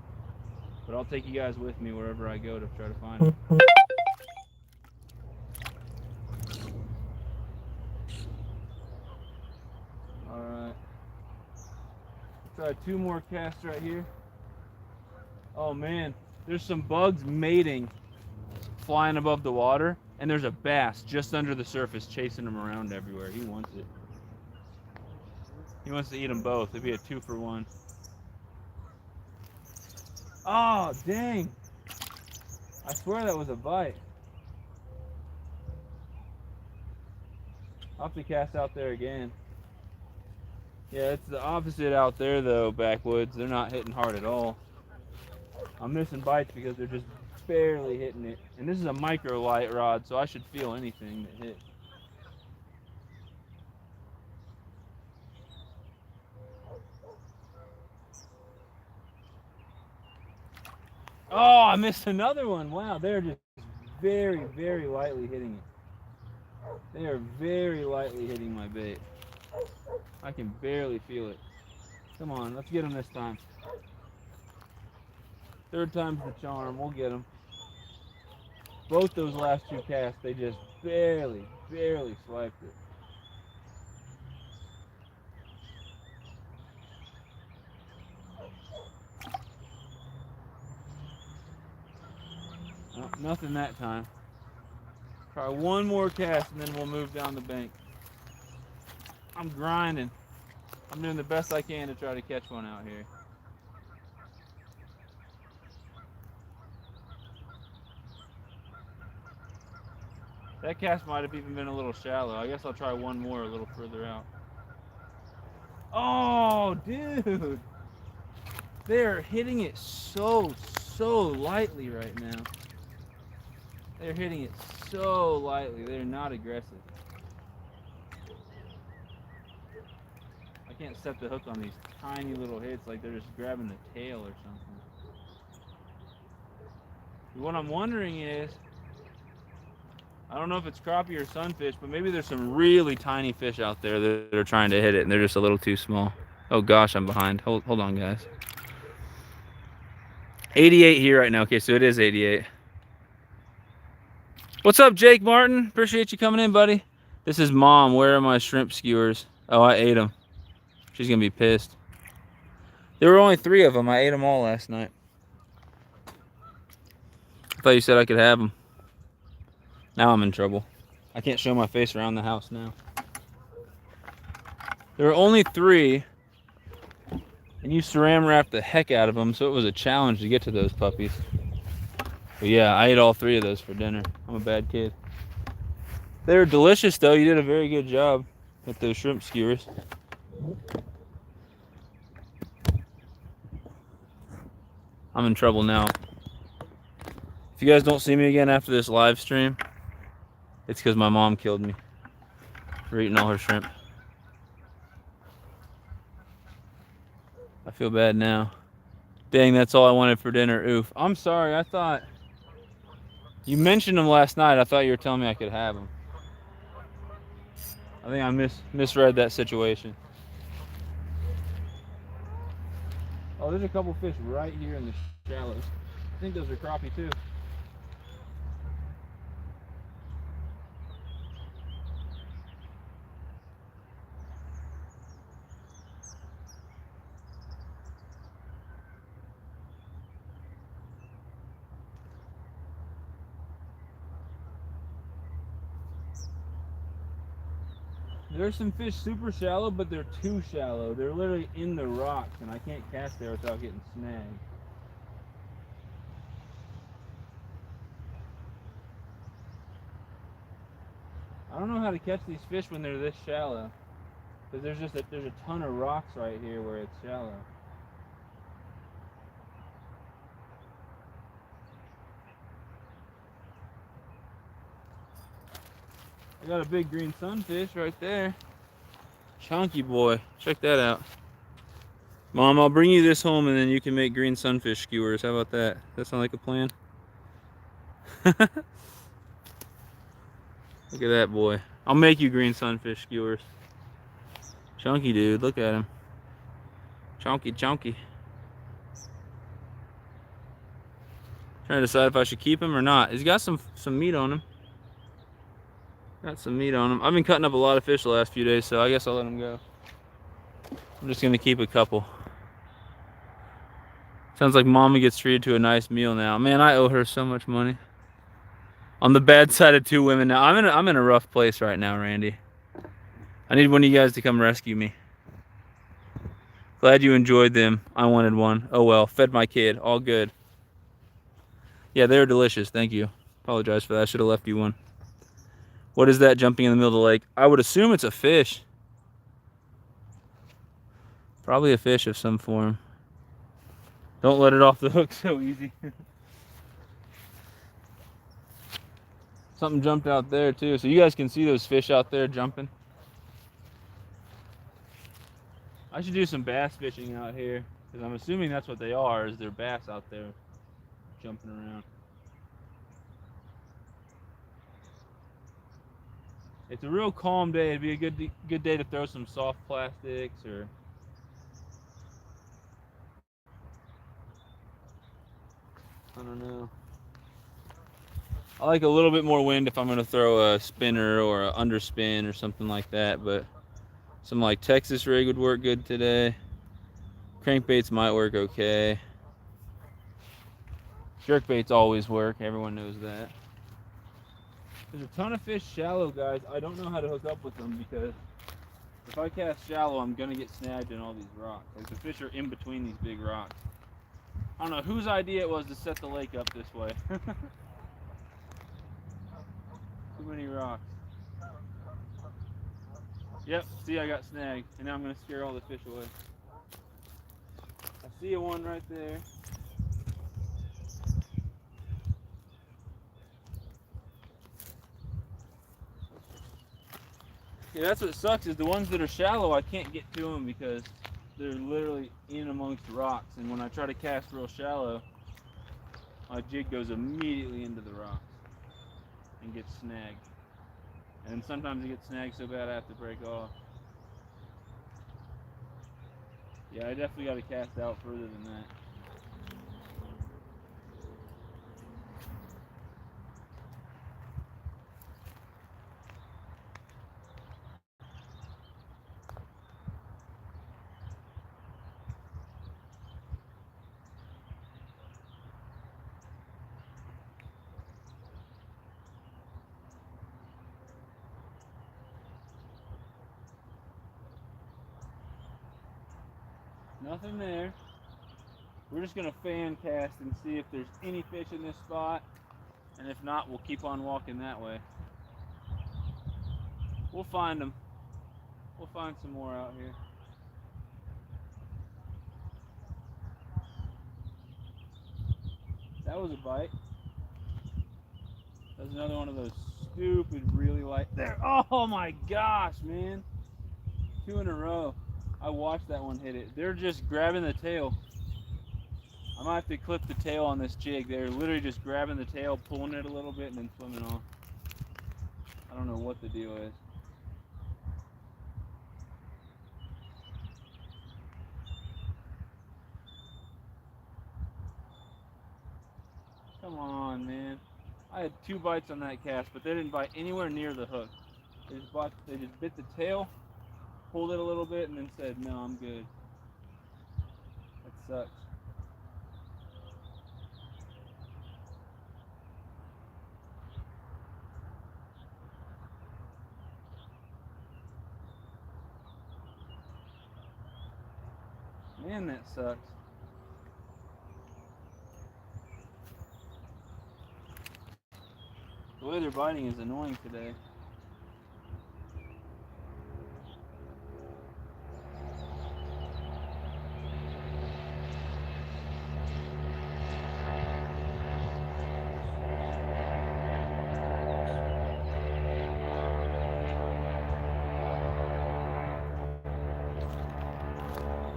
But I'll take you guys with me wherever I go to try to find them. Alright. Try 2 more casts right here. Oh man, there's some bugs mating flying above the water, and there's a bass just under the surface chasing them around everywhere. He wants it. He wants to eat them both. It'd be a 2 for 1. Oh, dang. I swear that was a bite. I'll have to cast out there again. Yeah, it's the opposite out there though, backwoods. They're not hitting hard at all. I'm missing bites because they're just barely hitting it. And this is a micro light rod, so I should feel anything that hits. Oh, I missed another one. Wow, they're just very, very lightly hitting it. They are very lightly hitting my bait. I can barely feel it. Come on, let's get them this time. 3rd time's the charm. We'll get them. Both those last 2 casts, they just barely, barely swiped it. Oh, nothing that time. Try 1 more cast and then we'll move down the bank. I'm grinding. I'm doing the best I can to try to catch one out here. That cast might have even been a little shallow. I guess I'll try 1 more a little further out. Oh, dude. They're hitting it so lightly right now. They're hitting it so lightly. They're not aggressive. I can't set the hook on these tiny little hits like they're just grabbing the tail or something. What I'm wondering is, I don't know if it's crappie or sunfish, but maybe there's some really tiny fish out there that are trying to hit it and they're just a little too small. Oh gosh, I'm behind. Hold on, guys. 88 here right now. Okay, so it is 88. What's up, Jake Martin? Appreciate you coming in, buddy. This is Mom. Where are my shrimp skewers? Oh, I ate them. She's gonna be pissed. There were only 3 of them. I ate them all last night. I thought you said I could have them. Now I'm in trouble. I can't show my face around the house now. There were only 3. And you saran wrap the heck out of them, so it was a challenge to get to those puppies. But yeah, I ate all 3 of those for dinner. I'm a bad kid. They were delicious, though. You did a very good job with those shrimp skewers. I'm in trouble now. If you guys don't see me again after this live stream, it's because my mom killed me for eating all her shrimp. I feel bad now. Dang, that's all I wanted for dinner. Oof. I'm sorry. I thought you mentioned them last night. I thought you were telling me I could have them. I think I misread that situation. Oh, there's a couple fish right here in the shallows. I think those are crappie too. There's some fish super shallow, but they're too shallow. They're literally in the rocks, and I can't cast there without getting snagged. I don't know how to catch these fish when they're this shallow, because there's a ton of rocks right here where it's shallow. I got a big green sunfish right there. Chunky boy. Check that out. Mom, I'll bring you this home and then you can make green sunfish skewers. How about that? Does that sound like a plan? Look at that boy. I'll make you green sunfish skewers. Chunky dude, look at him. Chunky, chunky. Trying to decide if I should keep him or not. He's got some meat on him. Got some meat on him. I've been cutting up a lot of fish the last few days, so I guess I'll let him go. I'm just gonna keep a couple. Sounds like Mama gets treated to a nice meal now. Man, I owe her so much money. On the bad side of 2 women now. I'm in a rough place right now, Randy. I need one of you guys to come rescue me. Glad you enjoyed them. I wanted one. Oh well, fed my kid. All good. Yeah, they were delicious. Thank you. Apologize for that. I should have left you one. What is that jumping in the middle of the lake? I would assume it's a fish. Probably a fish of some form. Don't let it off the hook so easy. Something jumped out there too. So you guys can see those fish out there jumping. I should do some bass fishing out here, because I'm assuming that's what they are, is they're bass out there jumping around. It's a real calm day. It'd be a good day to throw some soft plastics or I don't know. I like a little bit more wind if I'm going to throw a spinner or an underspin or something like that, but some like Texas rig would work good today. Crankbaits might work okay. Jerkbaits always work, everyone knows that. There's a ton of fish shallow, guys. I don't know how to hook up with them because if I cast shallow, I'm going to get snagged in all these rocks. Like the fish are in between these big rocks. I don't know whose idea it was to set the lake up this way. Too many rocks. Yep, see, I got snagged, and now I'm going to scare all the fish away. I see one right there. Yeah, that's what sucks, is the ones that are shallow, I can't get to them because they're literally in amongst rocks, and when I try to cast real shallow, my jig goes immediately into the rocks and gets snagged. And then sometimes it gets snagged so bad I have to break off. Yeah, I definitely got to cast out further than that. Nothing there. We're just gonna fan cast and see if there's any fish in this spot, and if not, we'll keep on walking that way. We'll find them. We'll find some more out here. That was a bite. That's another one of those stupid, really light. There. Oh my gosh, man. 2 in a row. I watched that one hit it. They're just grabbing the tail. I might have to clip the tail on this jig. They're literally just grabbing the tail, pulling it a little bit, and then swimming off. I don't know what the deal is. Come on, man. I had 2 bites on that cast, but they didn't bite anywhere near the hook. They just bit the tail, pulled it a little bit, and then said, no, I'm good. That sucks. Man, that sucks. The way they're biting is annoying today.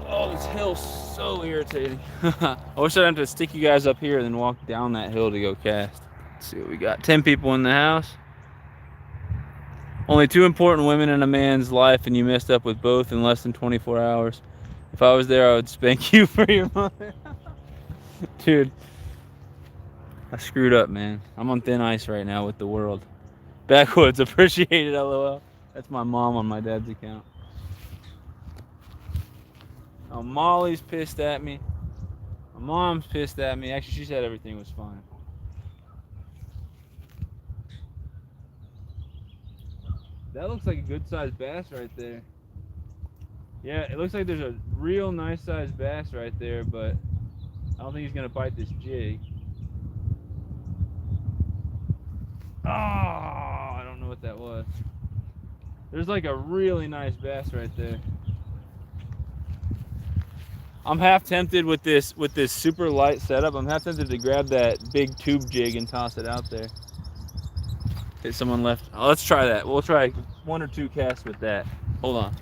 Oh, this hill's so irritating. I wish I'd have to stick you guys up here and then walk down that hill to go cast. Let's see what we got. 10 people in the house. Only 2 important women in a man's life, and you messed up with both in less than 24 hours. If I was there, I would spank you for your mother. Dude, I screwed up, man. I'm on thin ice right now with the world. Backwoods, appreciated, LOL. That's my mom on my dad's account. Oh, Molly's pissed at me. My mom's pissed at me. Actually, she said everything was fine. That looks like a good sized bass right there. Yeah, it looks like there's a real nice sized bass right there, but I don't think he's gonna bite this jig. Oh, I don't know what that was. There's like a really nice bass right there. I'm half tempted with this super light setup. I'm half tempted to grab that big tube jig and toss it out there. Okay, someone left. Oh, let's try that. We'll try 1 or 2 casts with that. Hold on.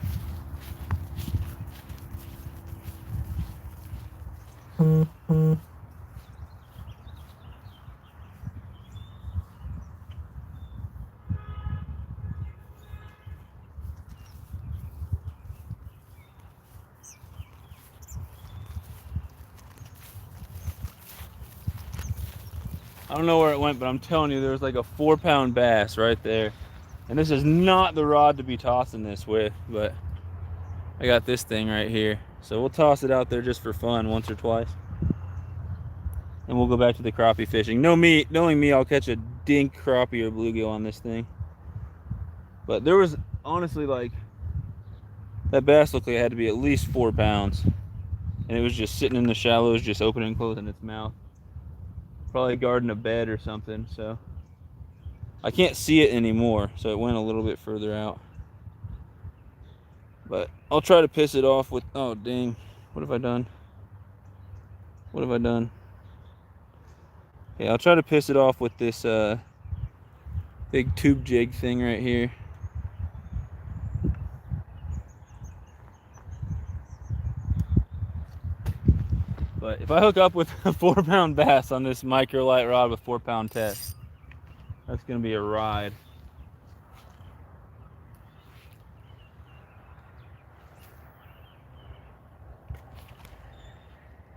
I don't know where it went, but I'm telling you, there was like a 4-pound bass right there. And this is not the rod to be tossing this with, but I got this thing right here. So we'll toss it out there just for fun once or twice. And we'll go back to the crappie fishing. Knowing me, I'll catch a dink crappie or bluegill on this thing. But there was honestly like, that bass looked like it had to be at least 4 pounds. And it was just sitting in the shallows, just opening and closing its mouth. Probably guarding a bed or something, so. I can't see it anymore, so it went a little bit further out. But I'll try to piss it off with, oh dang, what have I done? What have I done? Okay, I'll try to piss it off with this big tube jig thing right here. But if I hook up with a 4-pound bass on this micro light rod with 4-pound test, that's gonna be a ride.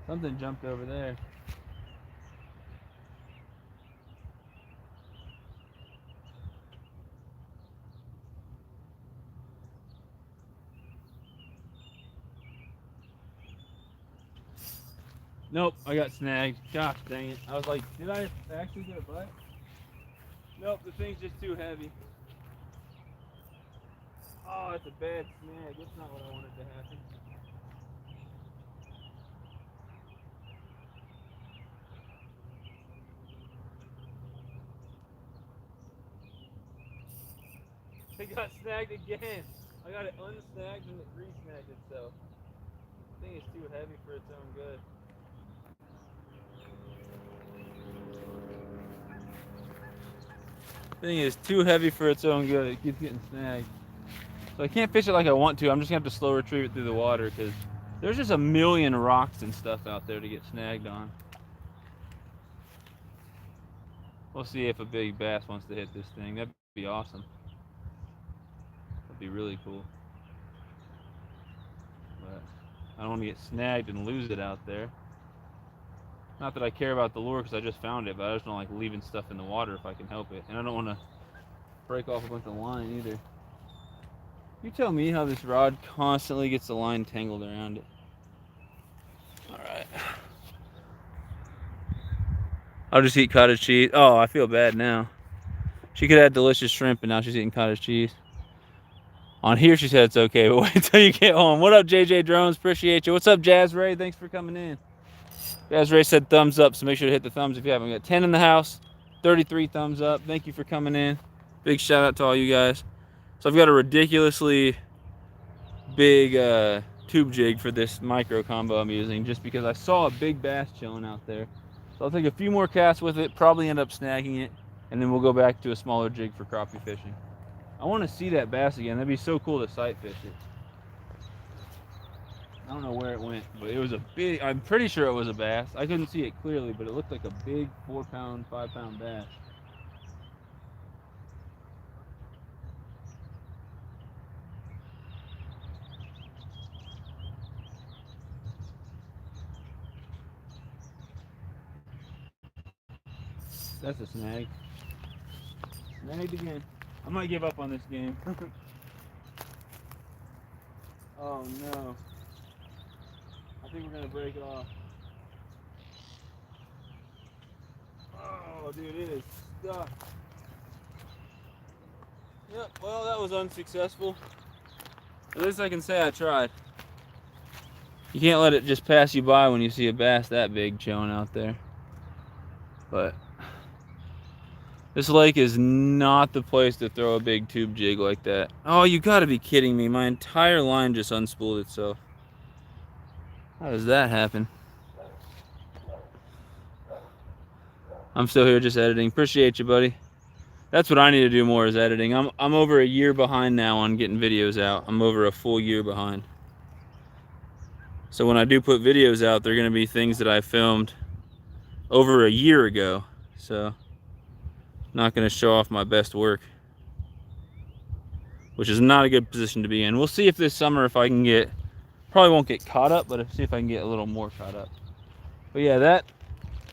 Something jumped over there. Nope, I got snagged. Gosh dang it. I was like, did I actually get a bite? Nope, the thing's just too heavy. Oh, it's a bad snag. That's not what I wanted to happen. It got snagged again. I got it unsnagged and it re-snagged itself. The thing is too heavy for its own good. Thing is too heavy for its own good. It keeps getting snagged. So I can't fish it like I want to. I'm just gonna have to slow retrieve it through the water because there's just a million rocks and stuff out there to get snagged on. We'll see if a big bass wants to hit this thing. That'd be awesome. That'd be really cool. But I don't want to get snagged and lose it out there. Not that I care about the lure because I just found it, but I just don't like leaving stuff in the water if I can help it. And I don't want to break off a bunch of line either. You tell me how this rod constantly gets the line tangled around it. Alright. I'll just eat cottage cheese. Oh, I feel bad now. She could have delicious shrimp and now she's eating cottage cheese. On here she said it's okay, but wait until you get home. What up, JJ Drones? Appreciate you. What's up, Jazz Ray? Thanks for coming in. Jazz Ray said thumbs up, so make sure to hit the thumbs if you haven't. We got 10 in the house, 33 thumbs up. Thank you for coming in. Big shout out to all you guys. So I've got a ridiculously big tube jig for this micro combo I'm using just because I saw a big bass chilling out there. So I'll take a few more casts with it, probably end up snagging it, and then we'll go back to a smaller jig for crappie fishing. I want to see that bass again. That'd be so cool to sight fish it. I don't know where it went, but it was a big, I'm pretty sure it was a bass. I couldn't see it clearly, but it looked like a big 4-pound, 5-pound bass. That's a snag. Snagged again. I might give up on this game. Oh no. I think we're gonna break it off. Oh dude, it is stuck. Yep, well that was unsuccessful. At least I can say I tried. You can't let it just pass you by when you see a bass that big chilling out there. But this lake is not the place to throw a big tube jig like that. Oh, you gotta be kidding me. My entire line just unspooled itself. How does that happen? I'm still here just editing. Appreciate you, buddy. That's what I need to do more is editing. I'm over a year behind now on getting videos out. I'm over a full year behind. So when I do put videos out, they're gonna be things that I filmed over a year ago. So not going to show off my best work, which is not a good position to be in. We'll see if this summer if I can get, probably won't get caught up, but see if I can get a little more caught up. But yeah,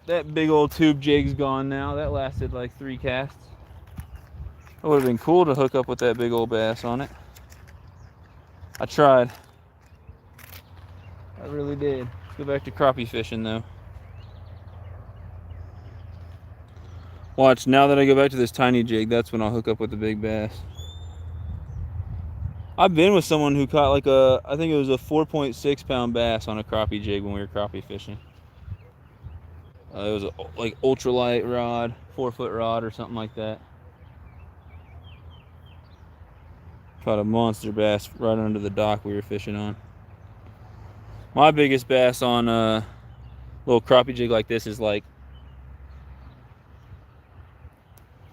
that big old tube jig's gone now. That lasted like 3 casts. It would have been cool to hook up with that big old bass on it. I tried. I really did. Let's go back to crappie fishing though. Watch, now that I go back to this tiny jig, that's when I'll hook up with the big bass. I've been with someone who caught like I think it was a 4.6 pound bass on a crappie jig when we were crappie fishing. It was a like ultralight rod, 4-foot rod or something like that. Caught a monster bass right under the dock we were fishing on. My biggest bass on a little crappie jig like this is like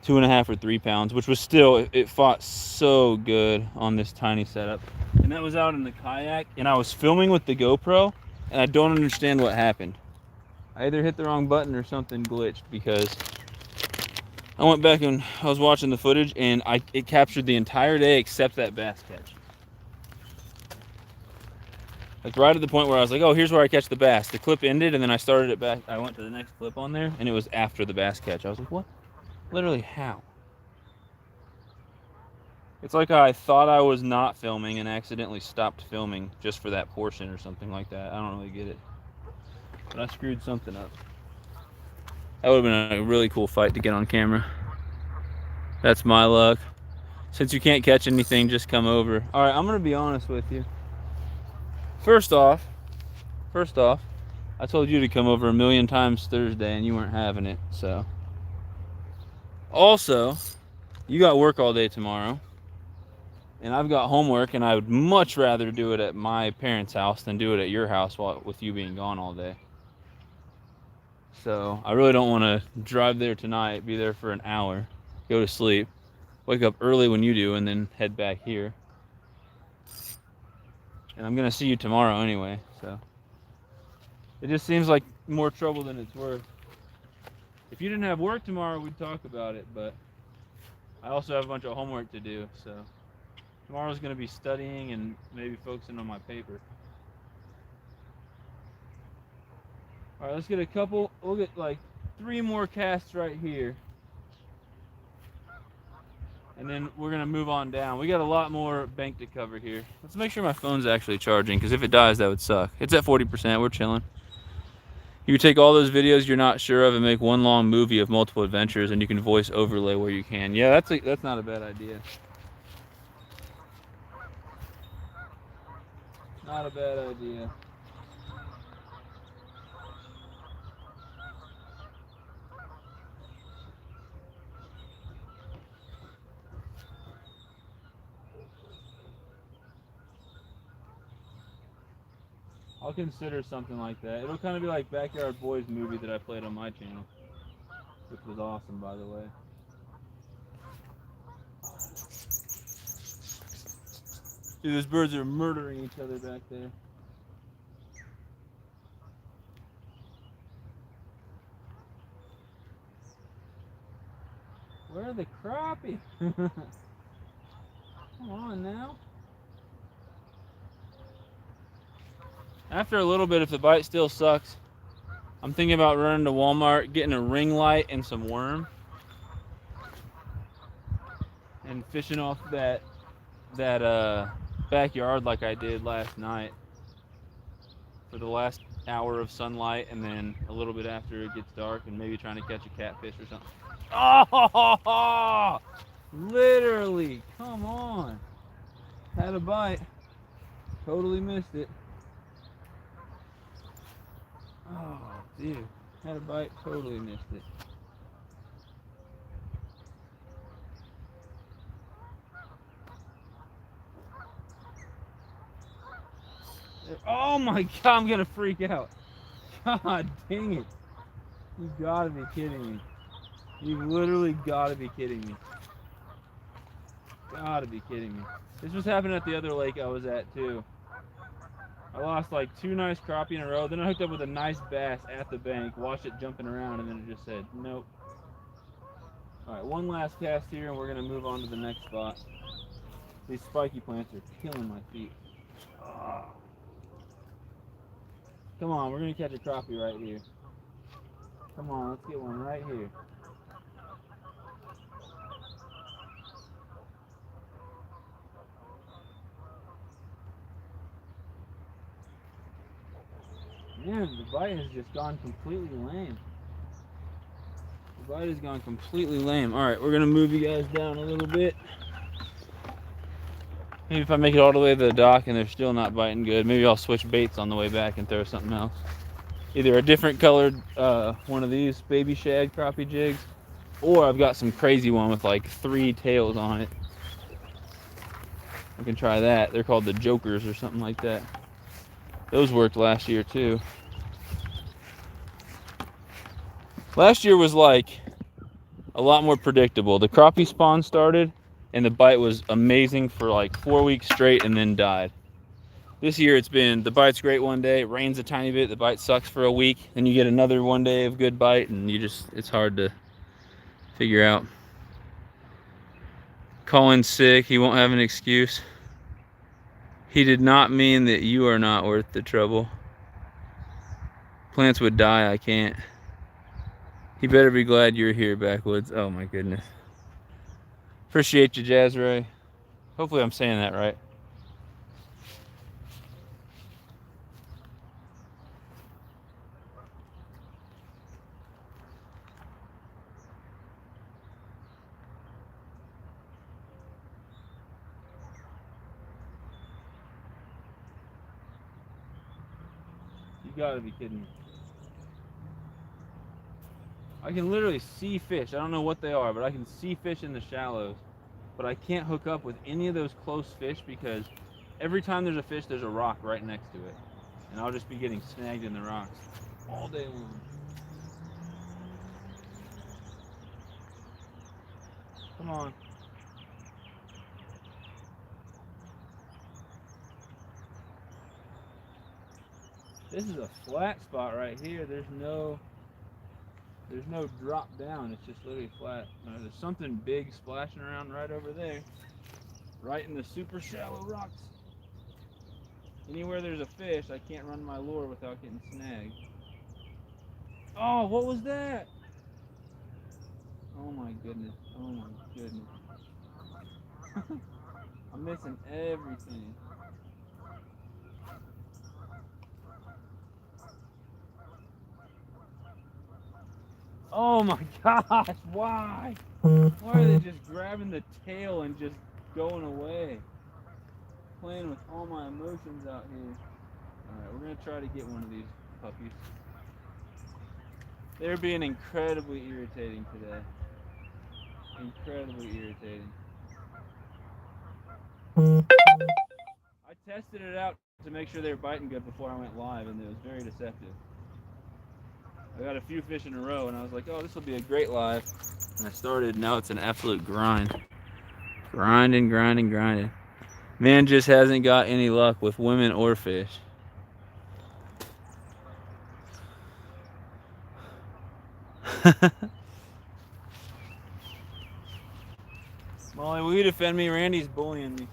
2.5 or 3 pounds, which was still, it fought so good on this tiny setup. And that was out in the kayak, and I was filming with the GoPro, and I don't understand what happened. I either hit the wrong button or something glitched, because I went back and I was watching the footage, and it captured the entire day except that bass catch. Like right at the point where I was like, oh, here's where I catch the bass. The clip ended, and then I started it back. I went to the next clip on there, and it was after the bass catch. I was like, what? Literally how? It's like I thought I was not filming and accidentally stopped filming just for that portion or something like that. I don't really get it. But I screwed something up. That would have been a really cool fight to get on camera. That's my luck. Since you can't catch anything, just come over. All right, I'm gonna be honest with you. First off, I told you to come over a million times Thursday and you weren't having it, so. Also, you got work all day tomorrow. And I've got homework, and I would much rather do it at my parents' house than do it at your house with you being gone all day. So I really don't want to drive there tonight, be there for an hour, go to sleep, wake up early when you do, and then head back here. And I'm gonna see you tomorrow anyway, so it just seems like more trouble than it's worth. If you didn't have work tomorrow, we'd talk about it, but I also have a bunch of homework to do, so tomorrow's gonna be studying and maybe focusing on my paper. All right, let's get a couple. We'll get like 3 more casts right here, and then we're gonna move on down. We got a lot more bank to cover here. Let's make sure my phone's actually charging, because if it dies, that would suck. It's at 40%. We're chilling. You take all those videos you're not sure of and make one long movie of multiple adventures, and you can voice overlay where you can. Yeah, that's not a bad idea. Not a bad idea. I'll consider something like that. It'll kind of be like Backyard Boys movie that I played on my channel, which was awesome, by the way. Dude, those birds are murdering each other back there. Where are the crappie? Come on now. After a little bit, if the bite still sucks, I'm thinking about running to Walmart, getting a ring light and some worm, and fishing off that backyard like I did last night for the last hour of sunlight, and then a little bit after it gets dark, and maybe trying to catch a catfish or something. Oh, literally, come on. Had a bite, totally missed it. Oh, dude, had a bite, totally missed it. Oh my God, I'm gonna freak out. God dang it. You gotta be kidding me. You literally gotta be kidding me. Gotta be kidding me. This was happening at the other lake I was at too. I lost like 2 nice crappie in a row, then I hooked up with a nice bass at the bank, watched it jumping around, and then it just said, nope. Alright, one last cast here, and we're gonna move on to the next spot. These spiky plants are killing my feet. Oh. Come on, we're gonna catch a crappie right here. Come on, let's get one right here. Man, the bite has just gone completely lame. The bite has gone completely lame. Alright, we're gonna move you guys down a little bit. Maybe if I make it all the way to the dock and they're still not biting good, maybe I'll switch baits on the way back and throw something else. Either a different colored one of these baby shad crappie jigs, or I've got some crazy one with like 3 tails on it. I can try that. They're called the Jokers or something like that. Those worked last year too. Last year was like a lot more predictable. The crappie spawn started and the bite was amazing for like 4 weeks straight and then died. This year it's been, the bite's great one day, it rains a tiny bit, the bite sucks for a week, then you get another one day of good bite, and it's hard to figure out. Colin's sick, he won't have an excuse. He did not mean that you are not worth the trouble. Plants would die, I can't. He better be glad you're here, Backwoods. Oh my goodness. Appreciate you, Jazz Ray. Hopefully I'm saying that right. You gotta be kidding me. I can literally see fish. I don't know what they are, but I can see fish in the shallows. but I can't hook up with any of those close fish because every time there's a fish, there's a rock right next to it. And I'll just be getting snagged in the rocks all day long. Come on. This is a flat spot right here. There's no drop down. It's just literally flat. There's something big splashing around right over there. Right in the super shallow rocks. Anywhere there's a fish, I can't run my lure without getting snagged. Oh, what was that? Oh my goodness. Oh my goodness. I'm missing everything. Oh my gosh, why? Why are they just grabbing the tail and just going away? Playing with all my emotions out here. Alright, we're going to try to get one of these puppies. They're being incredibly irritating today. Incredibly irritating. I tested it out to make sure they were biting good before I went live, and it was very deceptive. I got a few fish in a row, and I was like, oh, this will be a great live. And I started, now it's an absolute grind. Grinding, grinding, grinding. Man just hasn't got any luck with women or fish. Molly, will you defend me? Randy's bullying me.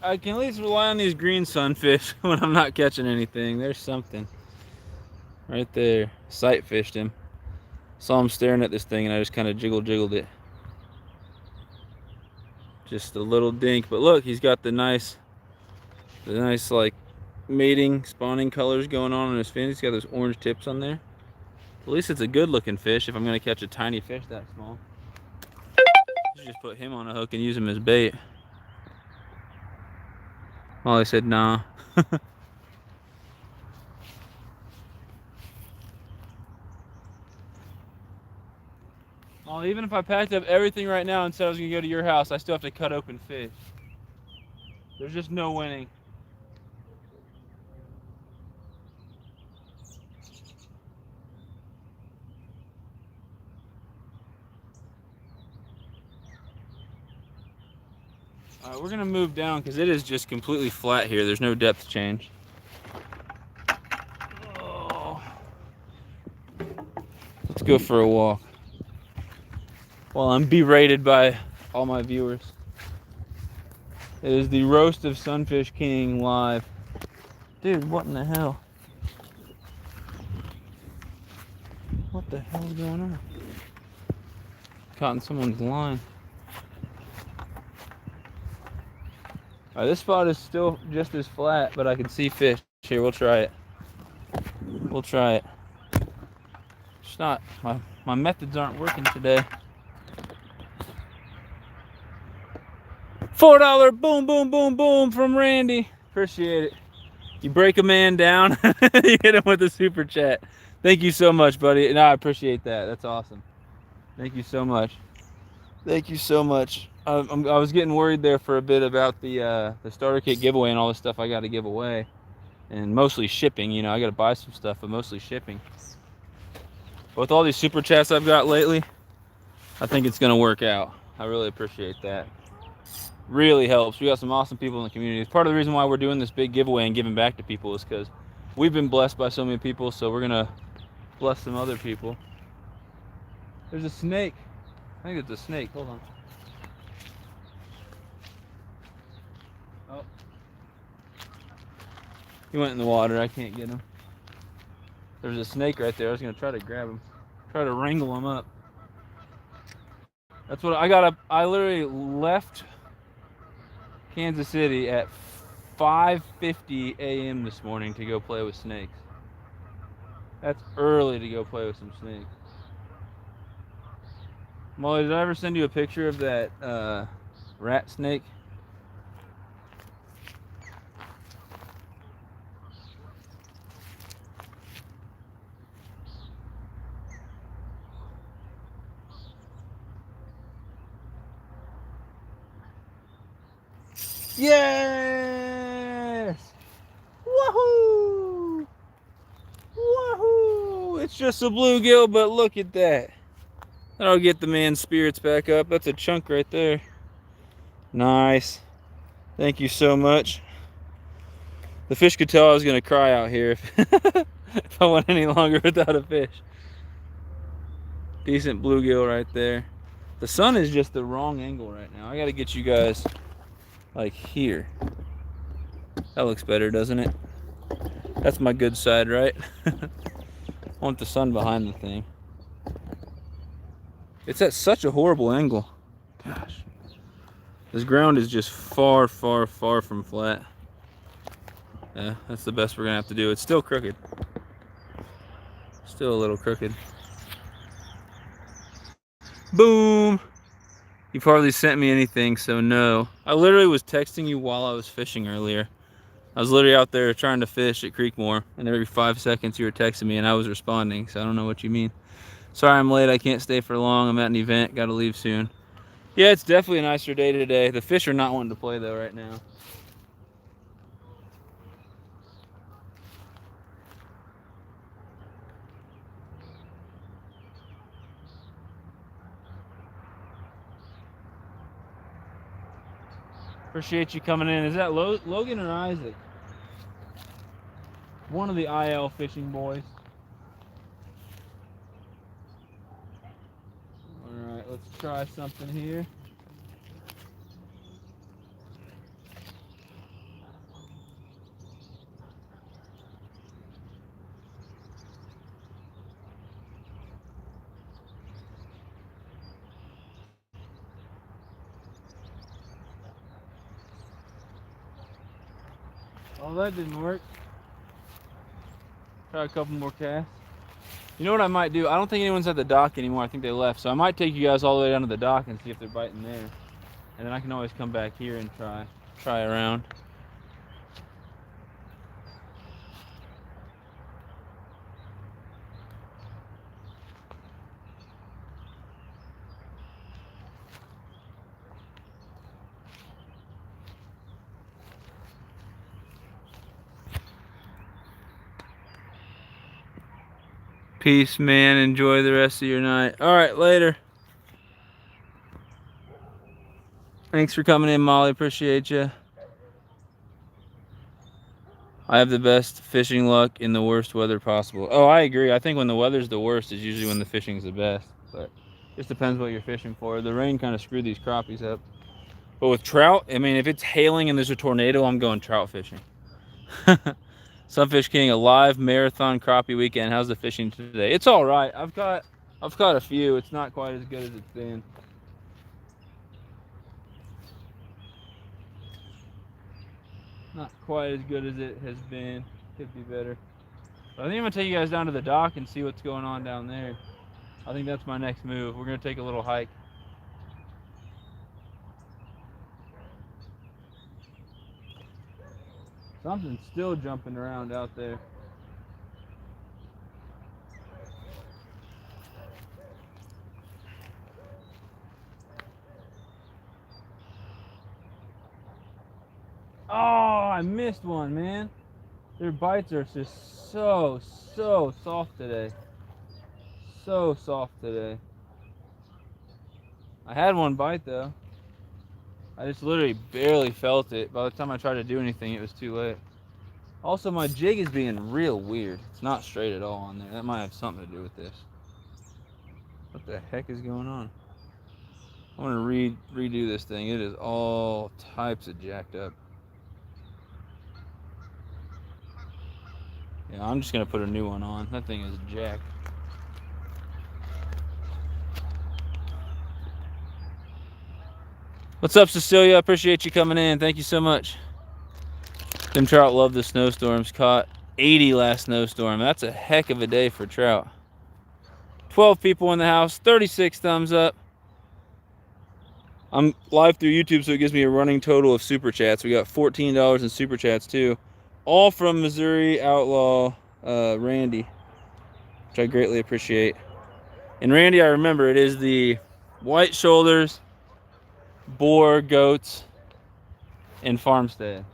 I can at least rely on these green sunfish when I'm not catching anything. There's something right there. Sight fished him. Saw him staring at this thing, and I just kind of jiggled it. Just a little dink, but look, he's got the nice like mating, spawning colors going on his fin. He's got those orange tips on there. At least it's a good-looking fish. If I'm gonna catch a tiny fish that small, just put him on a hook and use him as bait. Molly said, nah. Well, even if I packed up everything right now and said I was going to go to your house, I still have to cut open fish. There's just no winning. All right, we're going to move down because it is just completely flat here. There's no depth change. Oh. Let's go for a walk while I'm berated by all my viewers. It is the Roast of Sunfish King live. Dude, what in the hell? What the hell is going on? Caught in someone's line. Alright, this spot is still just as flat, but I can see fish. Here, we'll try it. We'll try it. It's not, my methods aren't working today. $4 boom, boom, boom, boom from Randy. Appreciate it. You break a man down, you hit him with a super chat. Thank you so much, buddy. No, I appreciate that. That's awesome. Thank you so much. Thank you so much. I was getting worried there for a bit about the starter kit giveaway and all the stuff I got to give away, and mostly shipping. You know, I got to buy some stuff, but mostly shipping. But with all these super chats I've got lately, I think it's gonna work out. I really appreciate that. Really helps. We got some awesome people in the community. It's part of the reason why we're doing this big giveaway and giving back to people is because we've been blessed by so many people, so we're gonna bless some other people. There's a snake. I think it's a snake. Hold on. Oh. He went in the water. I can't get him. There's a snake right there. I was gonna try to grab him. Try to wrangle him up. That's what I got. I literally left Kansas City at 5:50 a.m. this morning to go play with snakes. That's early to go play with some snakes. Molly, did I ever send you a picture of that rat snake? Yes! Woohoo! Woohoo! It's just a bluegill, but look at that. That'll get the man's spirits back up. That's a chunk right there. Nice. Thank you so much. The fish could tell I was gonna cry out here if I went any longer without a fish. Decent bluegill right there. The sun is just the wrong angle right now. I gotta get you guys like here. That looks better, doesn't it? That's my good side, right? I want the sun behind the thing. It's at such a horrible angle. Gosh. This ground is just far, far, far from flat. Yeah, that's the best we're gonna have to do. It's still crooked. Still a little crooked. Boom! You've hardly sent me anything, so no. I literally was texting you while I was fishing earlier. I was literally out there trying to fish at Creekmore, and every 5 seconds you were texting me and I was responding, so I don't know what you mean. Sorry I'm late, I can't stay for long. I'm at an event, gotta leave soon. Yeah, it's definitely a nicer day today. The fish are not wanting to play though right now. Appreciate you coming in. Is that Logan or Isaac? One of the IL fishing boys. Alright, let's try something here. Oh, that didn't work. Try a couple more casts. You know what I might do? I don't think anyone's at the dock anymore. I think they left. So I might take you guys all the way down to the dock and see if they're biting there. And then I can always come back here and try around. Peace, man. Enjoy the rest of your night. All right, later. Thanks for coming in, Molly. Appreciate you. I have the best fishing luck in the worst weather possible. Oh, I agree. I think when the weather's the worst is usually when the fishing's the best. But just depends what you're fishing for. The rain kind of screwed these crappies up. But with trout, I mean, if it's hailing and there's a tornado, I'm going trout fishing. Sunfish King, a live marathon crappie weekend. How's the fishing today? It's all right. I've caught a few. It's not quite as good as it's been. Not quite as good as it has been. Could be better. But I think I'm gonna take you guys down to the dock and see what's going on down there. I think that's my next move. We're gonna take a little hike. Something's still jumping around out there. Oh, I missed one, man. Their bites are just so soft today. So soft today. I had one bite though. I just literally barely felt it. By the time I tried to do anything, it was too late. Also, my jig is being real weird. It's not straight at all on there. That might have something to do with this. What the heck is going on? I want to redo this thing. It is all types of jacked up. Yeah, I'm just going to put a new one on. That thing is jacked. What's up, Cecilia? I appreciate you coming in. Thank you so much. Them trout love the snowstorms. Caught 80 last snowstorm. That's a heck of a day for trout. 12 people in the house, 36 thumbs up. I'm live through YouTube, so it gives me a running total of super chats. We got $14 in super chats too, all from Missouri Outlaw Randy, which I greatly appreciate. And Randy, I remember it is the white shoulders, boar, goats, and farmstead.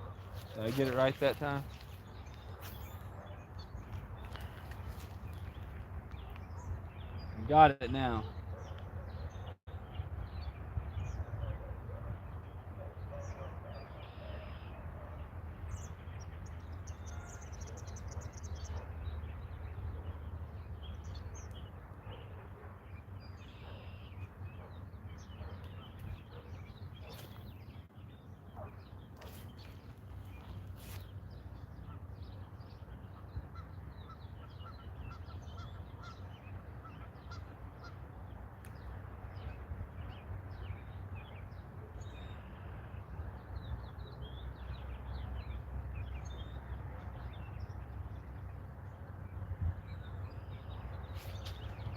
Did I get it right that time? Got it now.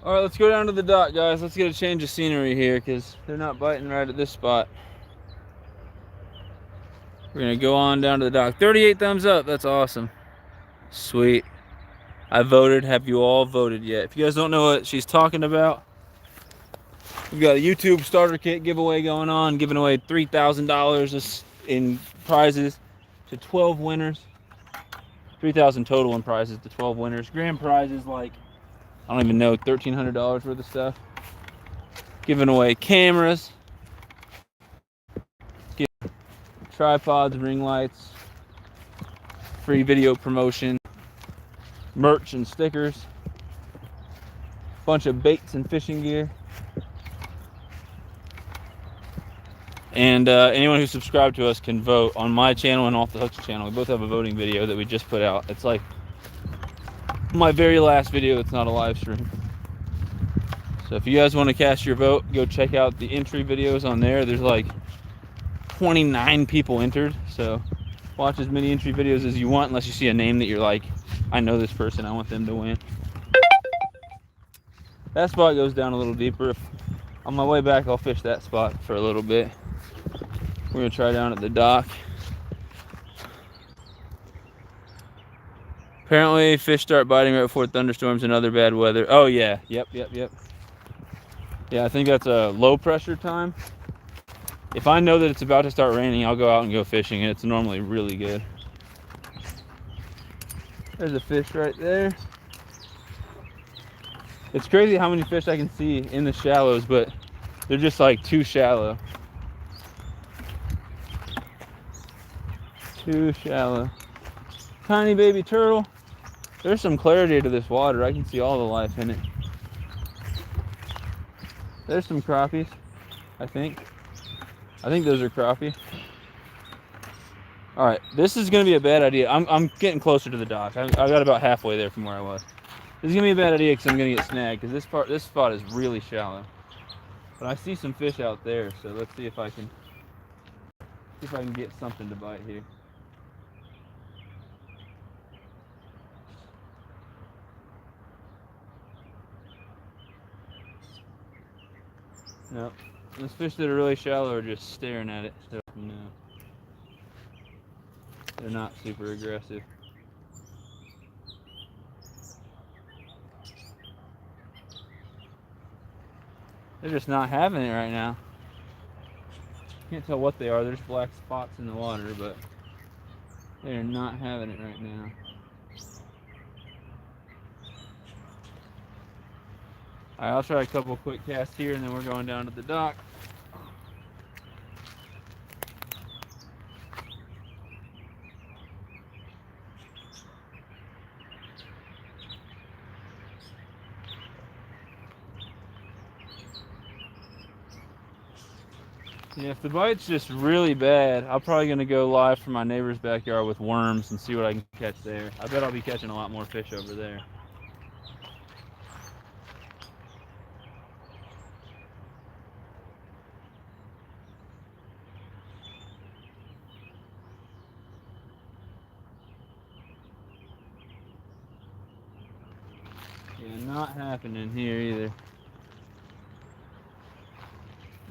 All right, let's go down to the dock, guys. Let's get a change of scenery here because they're not biting right at this spot. We're gonna go on down to the dock. 38 thumbs up, that's awesome. Sweet. I voted. Have you all voted yet? If you guys don't know what she's talking about, we've got a YouTube starter kit giveaway going on, giving away $3,000 in prizes to 12 winners. 3,000 total in prizes to 12 winners. Grand prize is like, I don't even know, $1,300 worth of stuff. Giving away cameras, tripods, ring lights, free video promotion, merch and stickers, bunch of baits and fishing gear. And anyone who subscribed to us can vote on my channel and Off the Hooks channel. We both have a voting video that we just put out. It's like my very last video. It's not a live stream. So if you guys want to cast your vote, go check out the entry videos on there. There's like 29 people entered. So watch as many entry videos as you want, unless you see a name that you're like, I know this person, I want them to win. That spot goes down a little deeper. On my way back, I'll fish that spot for a little bit. We're gonna try down at the dock. Apparently fish start biting right before thunderstorms and other bad weather. Oh yeah, yep. Yeah, I think that's a low pressure time. If I know that it's about to start raining, I'll go out and go fishing, and it's normally really good. There's a fish right there. It's crazy how many fish I can see in the shallows, but they're just like too shallow. Too shallow. Tiny baby turtle. There's some clarity to this water. I can see all the life in it. There's some crappies, I think. I think those are crappie. All right, this is gonna be a bad idea. I'm getting closer to the dock. I got about halfway there from where I was. This is gonna be a bad idea because I'm gonna get snagged because this spot is really shallow. But I see some fish out there, so let's see if I can get something to bite here. Nope. Those fish that are really shallow are just staring at it. So no, they're not super aggressive. They're just not having it right now. Can't tell what they are. There's black spots in the water, but they're not having it right now. All right, I'll try a couple quick casts here, and then we're going down to the dock. Yeah, if the bite's just really bad, I'm probably gonna go live from my neighbor's backyard with worms and see what I can catch there. I bet I'll be catching a lot more fish over there. Yeah, not happening here either.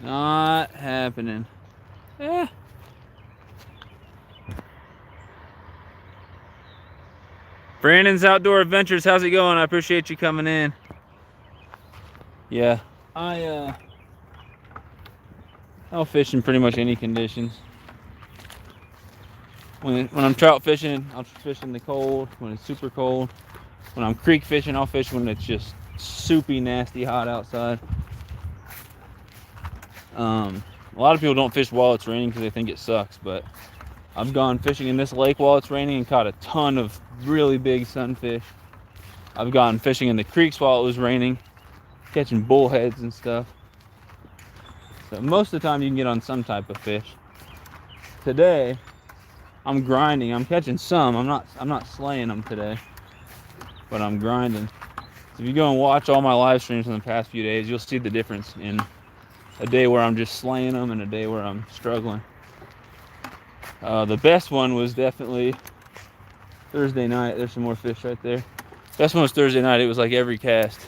Not happening. Eh. Brandon's Outdoor Adventures, how's it going? I appreciate you coming in. Yeah, I'll fish in pretty much any conditions. When I'm trout fishing, I'll fish in the cold, when it's super cold. When I'm creek fishing, I'll fish when it's just soupy, nasty hot outside. A lot of people don't fish while it's raining because they think it sucks, but I've gone fishing in this lake while it's raining and caught a ton of really big sunfish. I've gone fishing in the creeks while it was raining, catching bullheads and stuff. So most of the time you can get on some type of fish. Today, I'm grinding. I'm catching some. I'm not slaying them today, but I'm grinding. So if you go and watch all my live streams in the past few days, you'll see the difference in a day where I'm just slaying them and a day where I'm struggling. The best one was definitely Thursday night. There's some more fish right there. Best one was Thursday night. It was like every cast.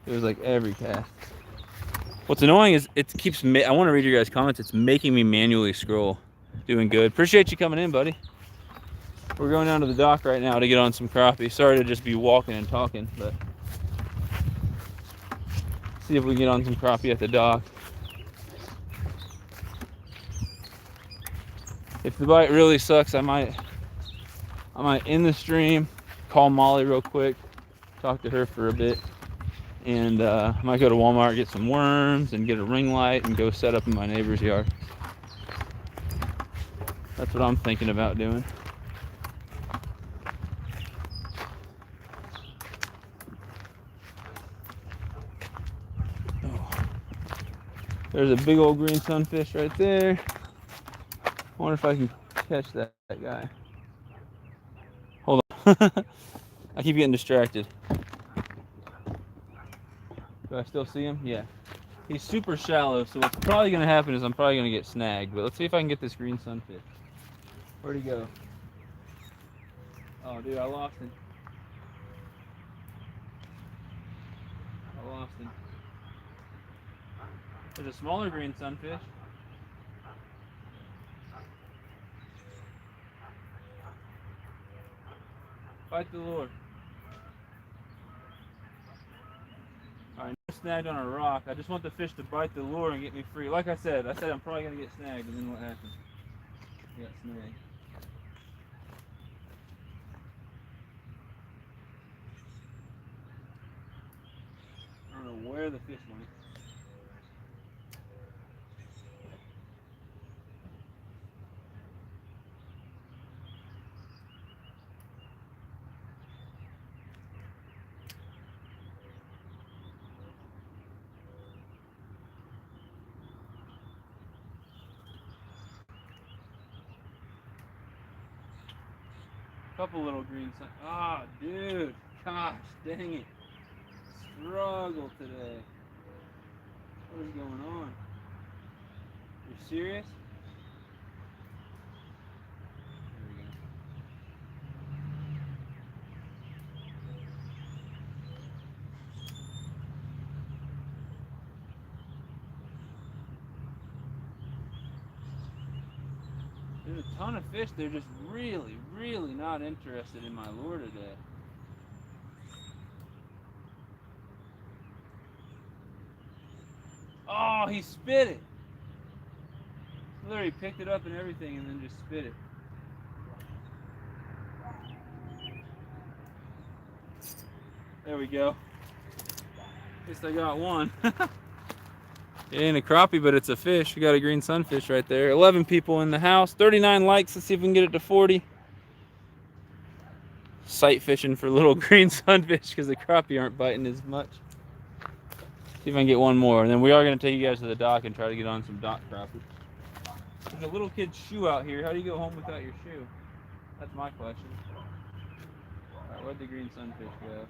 It was like every cast. What's annoying is it keeps, I want to read your guys' comments. It's making me manually scroll. Doing good. Appreciate you coming in, buddy. We're going down to the dock right now to get on some crappie. Sorry to just be walking and talking, but see if we can get on some crappie at the dock. If the bite really sucks, I might end the stream, call Molly real quick, talk to her for a bit, and I might go to Walmart, get some worms, and get a ring light, and go set up in my neighbor's yard. That's what I'm thinking about doing. There's a big old green sunfish right there. I wonder if I can catch that guy. Hold on. I keep getting distracted. Do I still see him? Yeah. He's super shallow, so what's probably going to happen is I'm probably going to get snagged. But let's see if I can get this green sunfish. Where'd he go? Oh, dude, I lost him. I lost him. There's a smaller green sunfish. Fight the lure. Alright, snagged on a rock. I just want the fish to bite the lure and get me free. Like I said I'm probably going to get snagged, and then what happens? I got snagged. I don't know where the fish went. Couple little green sun. Ah, dude. Gosh, dang it. Struggle today. What is going on? You're serious? There we go. There's a ton of fish. They're just really, really not interested in my lure today. Oh, he spit it. Literally picked it up and everything and then just spit it. There we go. At least I got one. It ain't a crappie, but it's a fish. We got a green sunfish right there. 11 people in the house. 39 likes. Let's see if we can get it to 40. Sight fishing for little green sunfish because the crappie aren't biting as much. See if I can get one more. And then we are going to take you guys to the dock and try to get on some dock crappie. There's a little kid's shoe out here. How do you go home without your shoe? That's my question. Alright, where'd the green sunfish go?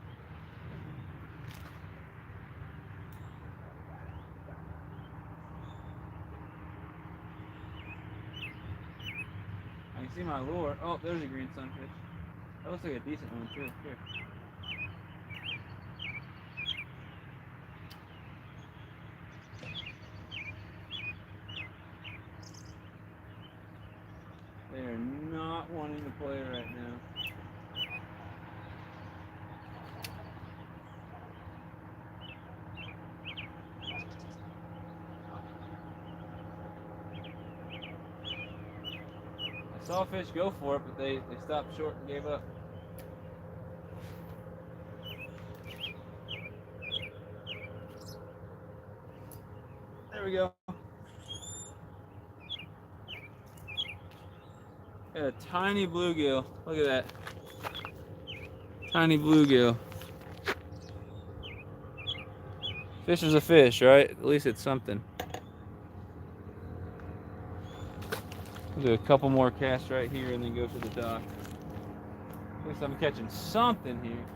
I can see my lure. Oh, there's a green sunfish. That looks like a decent one too. Here. play right now. I saw fish go for it, but they stopped short and gave up. There we go. Got a tiny bluegill. Look at that. Tiny bluegill. Fish is a fish, right? At least it's something. We'll do a couple more casts right here and then go to the dock. At least I'm catching something here.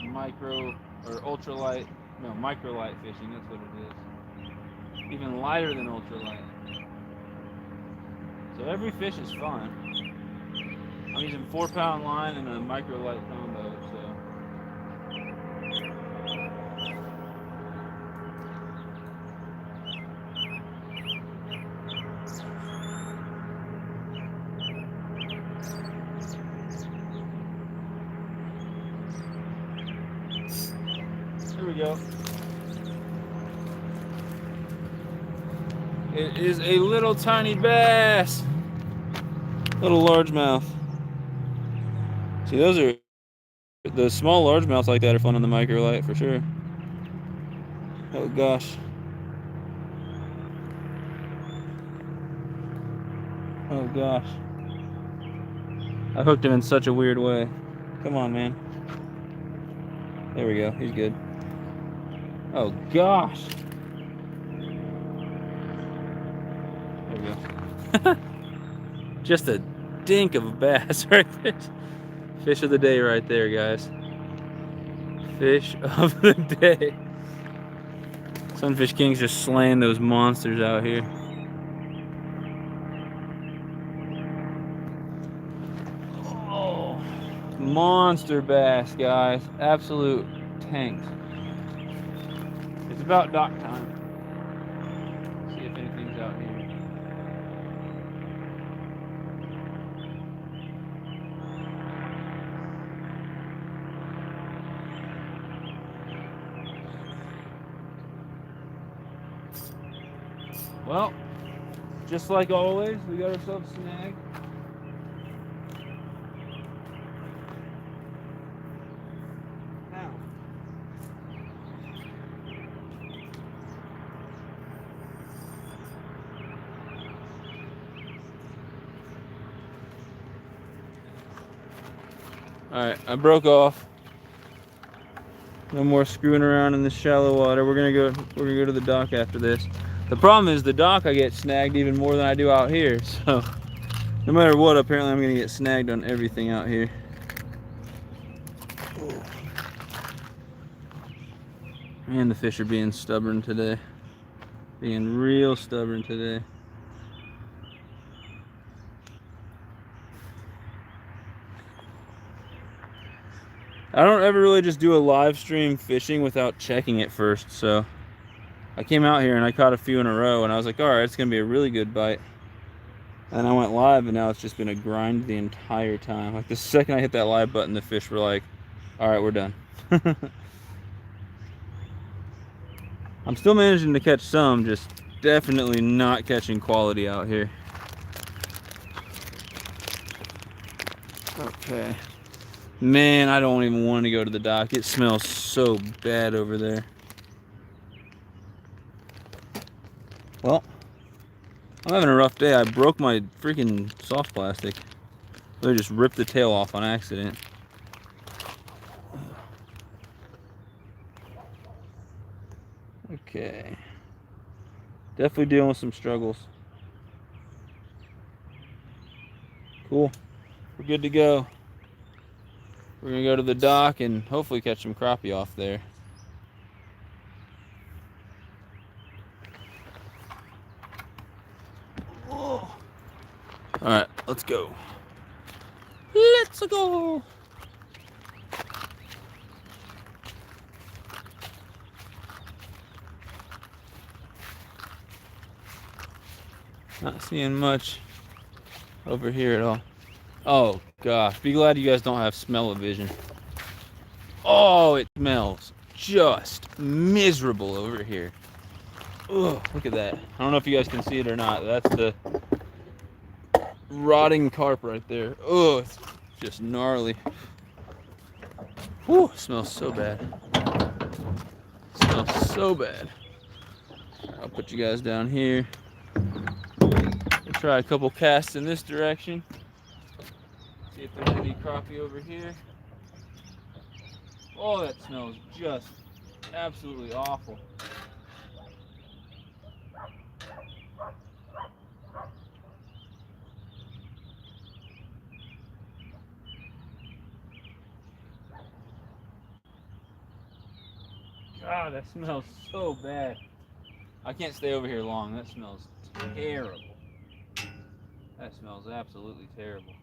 Micro or ultralight, no, microlight fishing, that's what it is. Even lighter than ultralight. So every fish is fun. I'm using 4-pound line and a microlight combo, so. Here we go. It is a little tiny bass. Little largemouth. See, those are the small largemouths like that are fun on the microlight for sure. Oh gosh. Oh gosh. I hooked him in such a weird way. Come on, man. There we go. He's good. Oh gosh. There we go. Just a dink of a bass right there. Fish of the day right there, guys. Fish of the day. Sunfish King's just slaying those monsters out here. Oh, monster bass, guys. Absolute tanks. It's about dock time. Let's see if anything's out here. Well, just like always, we got ourselves a snag. Now, all right, I broke off. No more screwing around in this shallow water. We're gonna go to the dock after this. The problem is the dock I get snagged even more than I do out here. So no matter what, apparently I'm gonna get snagged on everything out here. Man, the fish are being stubborn today. Being real stubborn today. I don't ever really just do a live stream fishing without checking it first, so I came out here and I caught a few in a row and I was like, all right, it's gonna be a really good bite. And I went live and now it's just been a grind the entire time. Like the second I hit that live button, the fish were like, all right, we're done. I'm still managing to catch some, just definitely not catching quality out here. Okay. Man, I don't even want to go to the dock. It smells so bad over there. Well, I'm having a rough day. I broke my freaking soft plastic. So I just ripped the tail off on accident. Okay. Definitely dealing with some struggles. Cool. We're good to go. We're gonna go to the dock and hopefully catch some crappie off there. All right, let's go. Let's go. Not seeing much over here at all. Oh gosh, be glad you guys don't have smell-o-vision. Oh, it smells just miserable over here. Ugh, look at that. I don't know if you guys can see it or not. That's the rotting carp right there. Oh, it's just gnarly. Whew, smells so bad. Smells so bad. I'll put you guys down here. We'll try a couple casts in this direction. See if there's any crappie over here. Oh, that smells just absolutely awful. God, that smells so bad. I can't stay over here long. That smells terrible. That smells absolutely terrible.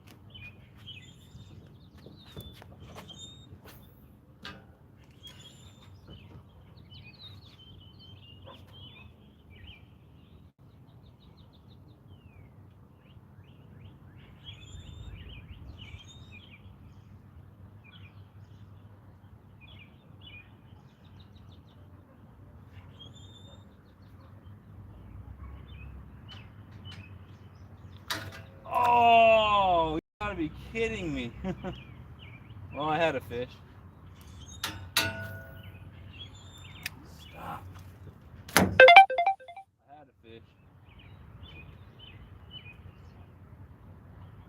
Oh, you gotta be kidding me. Well, I had a fish. Stop. I had a fish.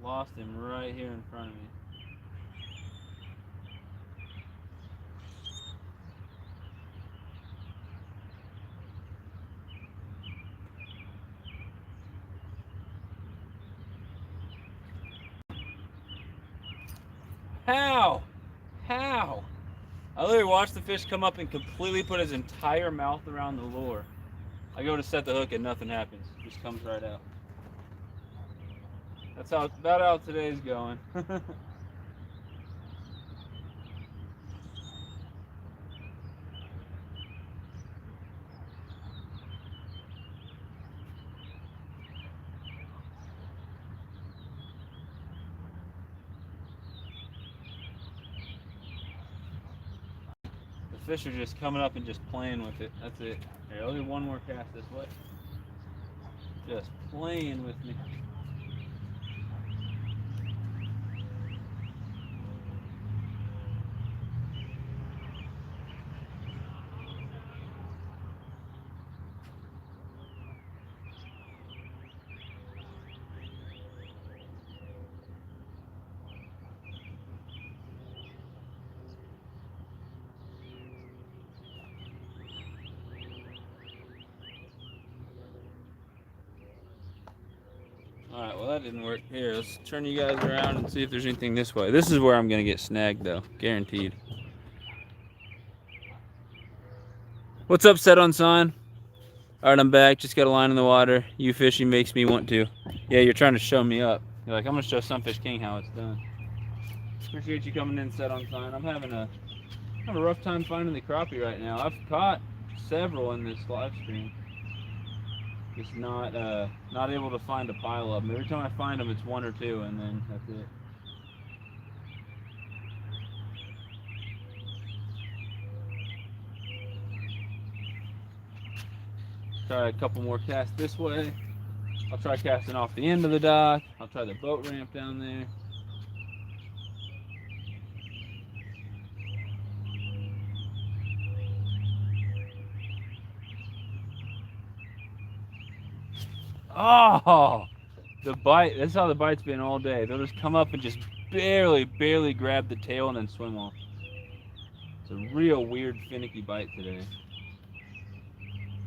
Lost him right here in front of me. How? How? I literally watched the fish come up and completely put his entire mouth around the lure. I go to set the hook and nothing happens. It just comes right out. That's about how today's going. The fish are just coming up and just playing with it. That's it. Here, I'll do one more cast this way. Just playing with me. Alright, well that didn't work. Here, let's turn you guys around and see if there's anything this way. This is where I'm gonna get snagged though, guaranteed. What's up, Set on Sign? Alright, I'm back, just got a line in the water. You fishing makes me want to. Yeah, you're trying to show me up. You're like, I'm gonna show Sunfish King how it's done. Appreciate you coming in, Set on Sign. I'm having a rough time finding the crappie right now. I've caught several in this live stream. Just not able to find a pile of them. Every time I find them, it's one or two, and then that's it. Try a couple more casts this way. I'll try casting off the end of the dock. I'll try the boat ramp down there. Oh, the bite. That's how the bite's been all day. They'll just come up and just barely grab the tail and then swim off. It's a real weird, finicky bite today.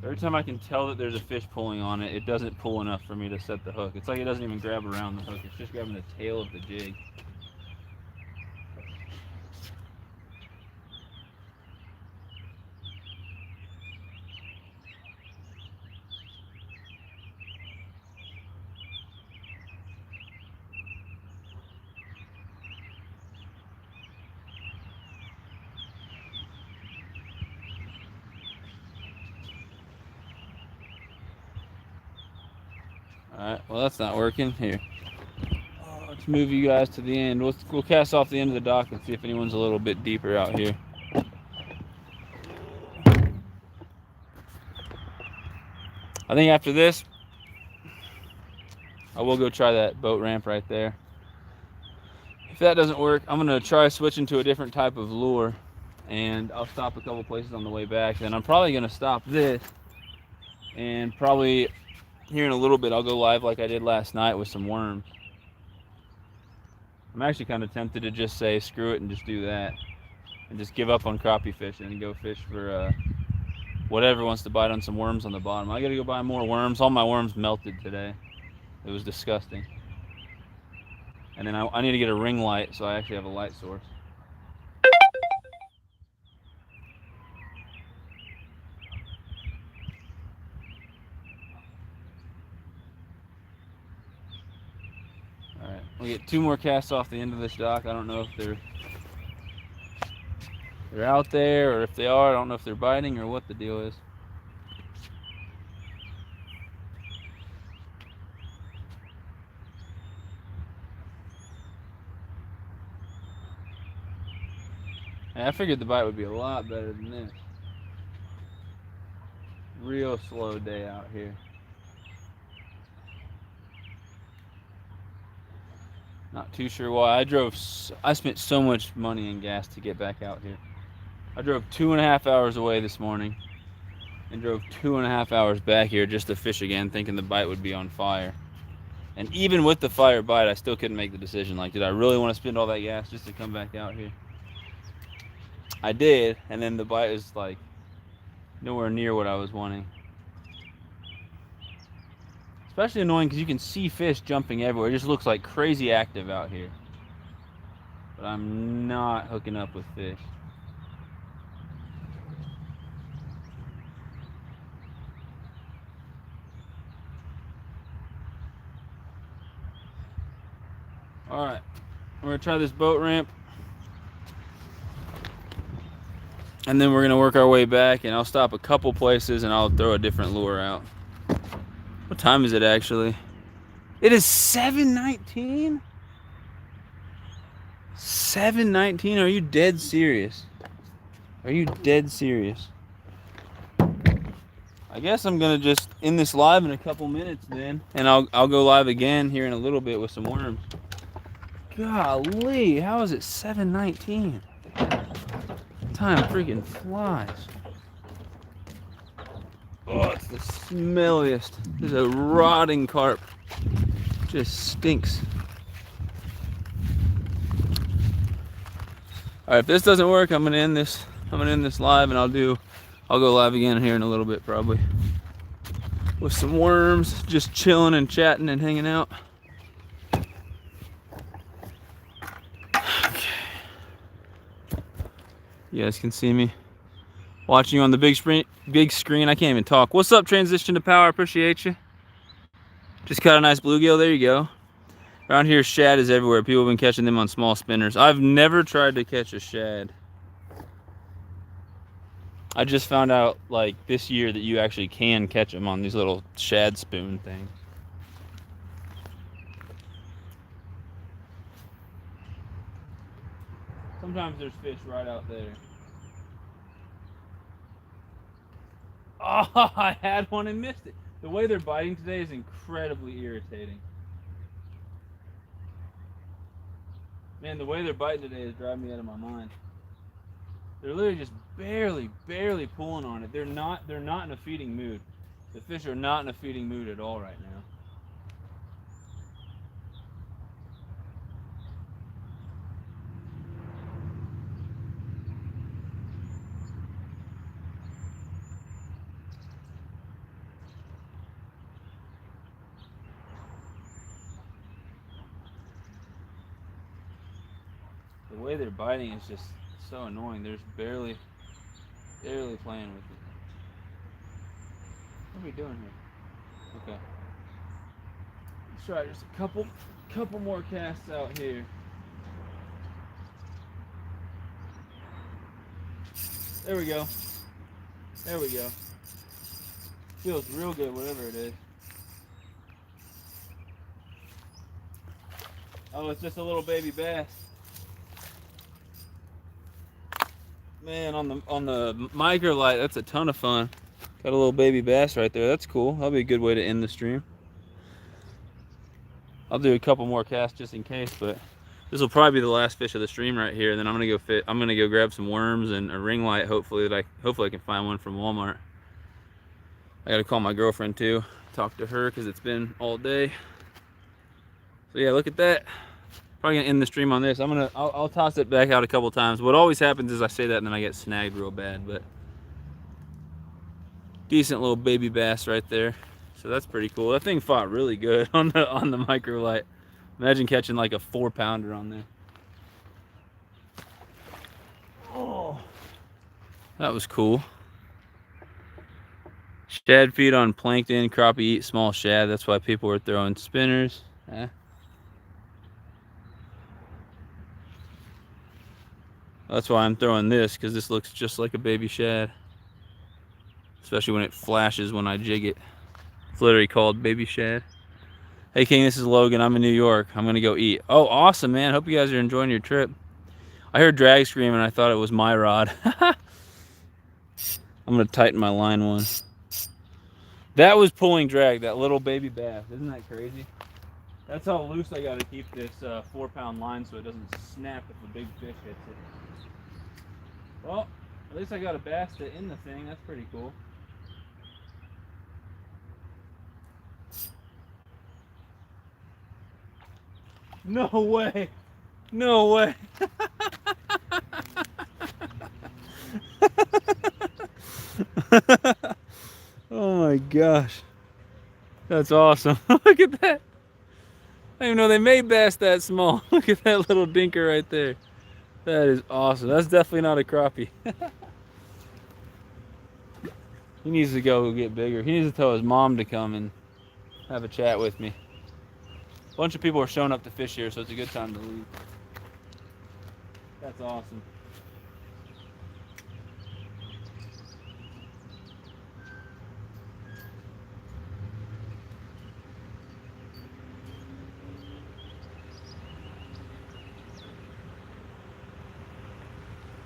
Every time I can tell that there's a fish pulling on it, it doesn't pull enough for me to set the hook. It's like it doesn't even grab around the hook. It's just grabbing the tail of the jig. Alright, well that's not working. Here. Let's move you guys to the end. We'll cast off the end of the dock and see if anyone's a little bit deeper out here. I think after this, I will go try that boat ramp right there. If that doesn't work, I'm gonna try switching to a different type of lure, and I'll stop a couple places on the way back. Then I'm probably gonna stop this, and probably here in a little bit I'll go live like I did last night with some worms. I'm actually kind of tempted to just say screw it and just do that, and just give up on crappie fishing and go fish for whatever wants to bite on some worms on the bottom. I gotta go buy more worms. All my worms melted today. It was disgusting. And then I need to get a ring light so I actually have a light source. Alright, we'll get 2 more casts off the end of this dock. I don't know if they're out there or if they are. I don't know if they're biting or what the deal is. I figured the bite would be a lot better than this. Real slow day out here. Not too sure why. I spent so much money in gas to get back out here. I drove 2.5 hours away this morning and drove 2.5 hours back here just to fish again, thinking the bite would be on fire. And even with the fire bite, I still couldn't make the decision. Like, did I really want to spend all that gas just to come back out here? I did, and then the bite was like nowhere near what I was wanting. Especially annoying because you can see fish jumping everywhere. It just looks like crazy active out here. But I'm not hooking up with fish. Alright, we're going to try this boat ramp. And then we're going to work our way back, and I'll stop a couple places and I'll throw a different lure out. What time is it actually? It is 7:19? 7:19? Are you dead serious? Are you dead serious? I guess I'm going to just end this live in a couple minutes then. And I'll go live again here in a little bit with some worms. Golly, how is it 7:19? Time freaking flies. Oh, it's the smelliest. This is a rotting carp. Just stinks. Alright, if this doesn't work, I'm gonna end this live, and I'll go live again here in a little bit probably. With some worms, just chilling and chatting and hanging out. You guys can see me watching you on the big screen. I can't even talk. What's up, Transition to Power? Appreciate you. Just caught a nice bluegill. There you go. Around here, shad is everywhere. People have been catching them on small spinners. I've never tried to catch a shad. I just found out like this year that you actually can catch them on these little shad spoon things. Sometimes there's fish right out there. Oh, I had one and missed it. The way they're biting today is incredibly irritating. Man, the way they're biting today is driving me out of my mind. They're literally just barely pulling on it. They're not in a feeding mood. The fish are not in a feeding mood at all right now. The way they're biting is just so annoying. They're just barely playing with it. What are we doing here? Okay. Let's try just a couple more casts out here. There we go. There we go. Feels real good, whatever it is. Oh, it's just a little baby bass. Man, on the micro light, that's a ton of fun. Got a little baby bass right there. That's cool. That'll be a good way to end the stream. I'll do a couple more casts just in case, but this will probably be the last fish of the stream right here. And then I'm gonna go grab some worms and a ring light. Hopefully I can find one from Walmart. I gotta call my girlfriend too, talk to her because it's been all day. So yeah, look at that. Probably gonna end the stream on this. I'll toss it back out a couple times. What always happens is I say that and then I get snagged real bad, but decent little baby bass right there. So that's pretty cool. That thing fought really good on the micro light. Imagine catching like a 4-pounder on there. Oh, that was cool. Shad feed on plankton. Crappie eat small shad. That's why people were throwing spinners. That's why I'm throwing this, because this looks just like a baby shad. Especially when it flashes when I jig it. It's literally called baby shad. Hey King, this is Logan. I'm in New York. I'm gonna go eat. Oh, awesome, man. Hope you guys are enjoying your trip. I heard drag scream and I thought it was my rod. I'm gonna tighten my line one. That was pulling drag, that little baby bass. Isn't that crazy? That's how loose I gotta keep this 4-pound line so it doesn't snap if a big fish hits it. Well, at least I got a bass to end the thing. That's pretty cool. No way. No way. Oh my gosh. That's awesome. Look at that. I didn't even know they made bass that small. Look at that little dinker right there. That is awesome. That's definitely not a crappie. He needs to go get bigger. He needs to tell his mom to come and have a chat with me. A bunch of people are showing up to fish here, so it's a good time to leave. That's awesome.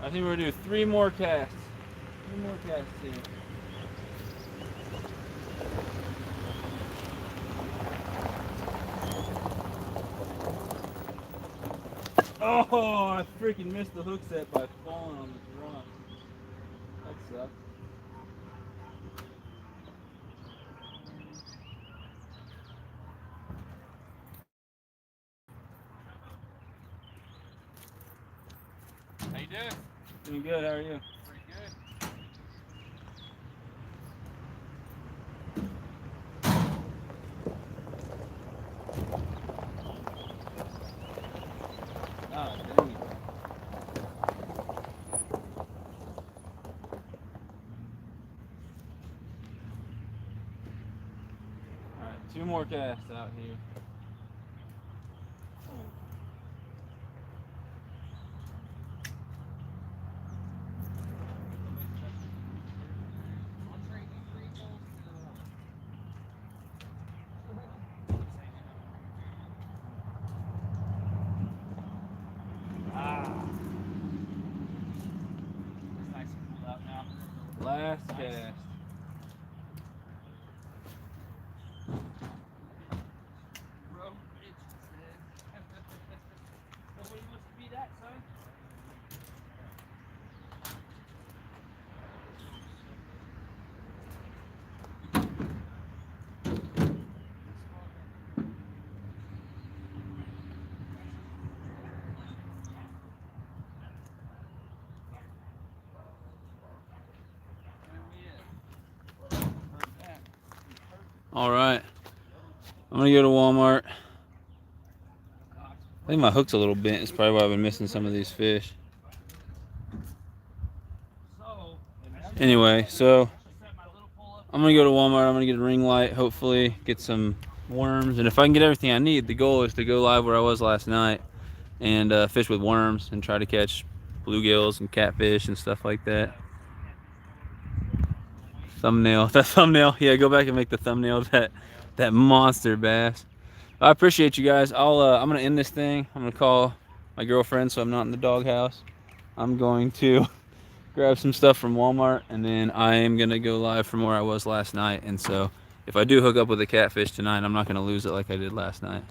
I think we're gonna do 3 more casts. 3 more casts here. Oh, I freaking missed the hook set by falling on this rock. That sucks. How you doing? Doing good, how are you? Pretty good. Oh, dang it. Alright, 2 more casts out here. Last cast. All right, I'm gonna go to Walmart. I think my hook's a little bent. It's probably why I've been missing some of these fish. Anyway, so I'm gonna go to Walmart. I'm gonna get a ring light, hopefully get some worms, and if I can get everything I need, the goal is to go live where I was last night and fish with worms and try to catch bluegills and catfish and stuff like that. Thumbnail, that thumbnail. Yeah, go back and make the thumbnail of that monster bass. I appreciate you guys. I'm gonna end this thing. I'm gonna call my girlfriend so I'm not in the doghouse. I'm going to grab some stuff from Walmart, and then I am gonna go live from where I was last night. And so if I do hook up with a catfish tonight, I'm not gonna lose it like I did last night.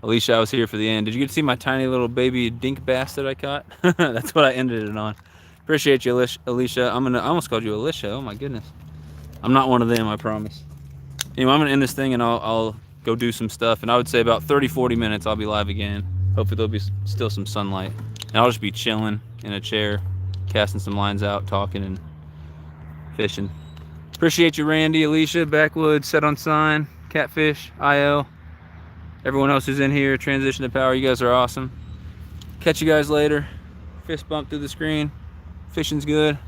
Alicia, I was here for the end. Did you get to see my tiny little baby dink bass that I caught? That's what I ended it on. Appreciate you, Alicia. I almost called you Alicia. Oh my goodness. I'm not one of them, I promise. Anyway, I'm gonna end this thing, and I'll go do some stuff. And I would say about 30-40 minutes I'll be live again. Hopefully there'll be still some sunlight, and I'll just be chilling in a chair, casting some lines out, talking and fishing. Appreciate you, Randy, Alicia, Backwoods, Set on Sign, Catfish, IO, everyone else who's in here, Transition to Power. You guys are awesome. Catch you guys later. Fist bump through the screen. Fishing's good.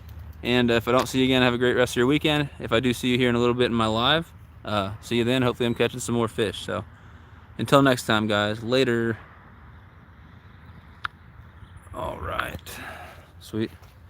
And if I don't see you again, have a great rest of your weekend. If I do see you here in a little bit in my live, see you then. Hopefully I'm catching some more fish. So until next time, guys, later. All right. Sweet.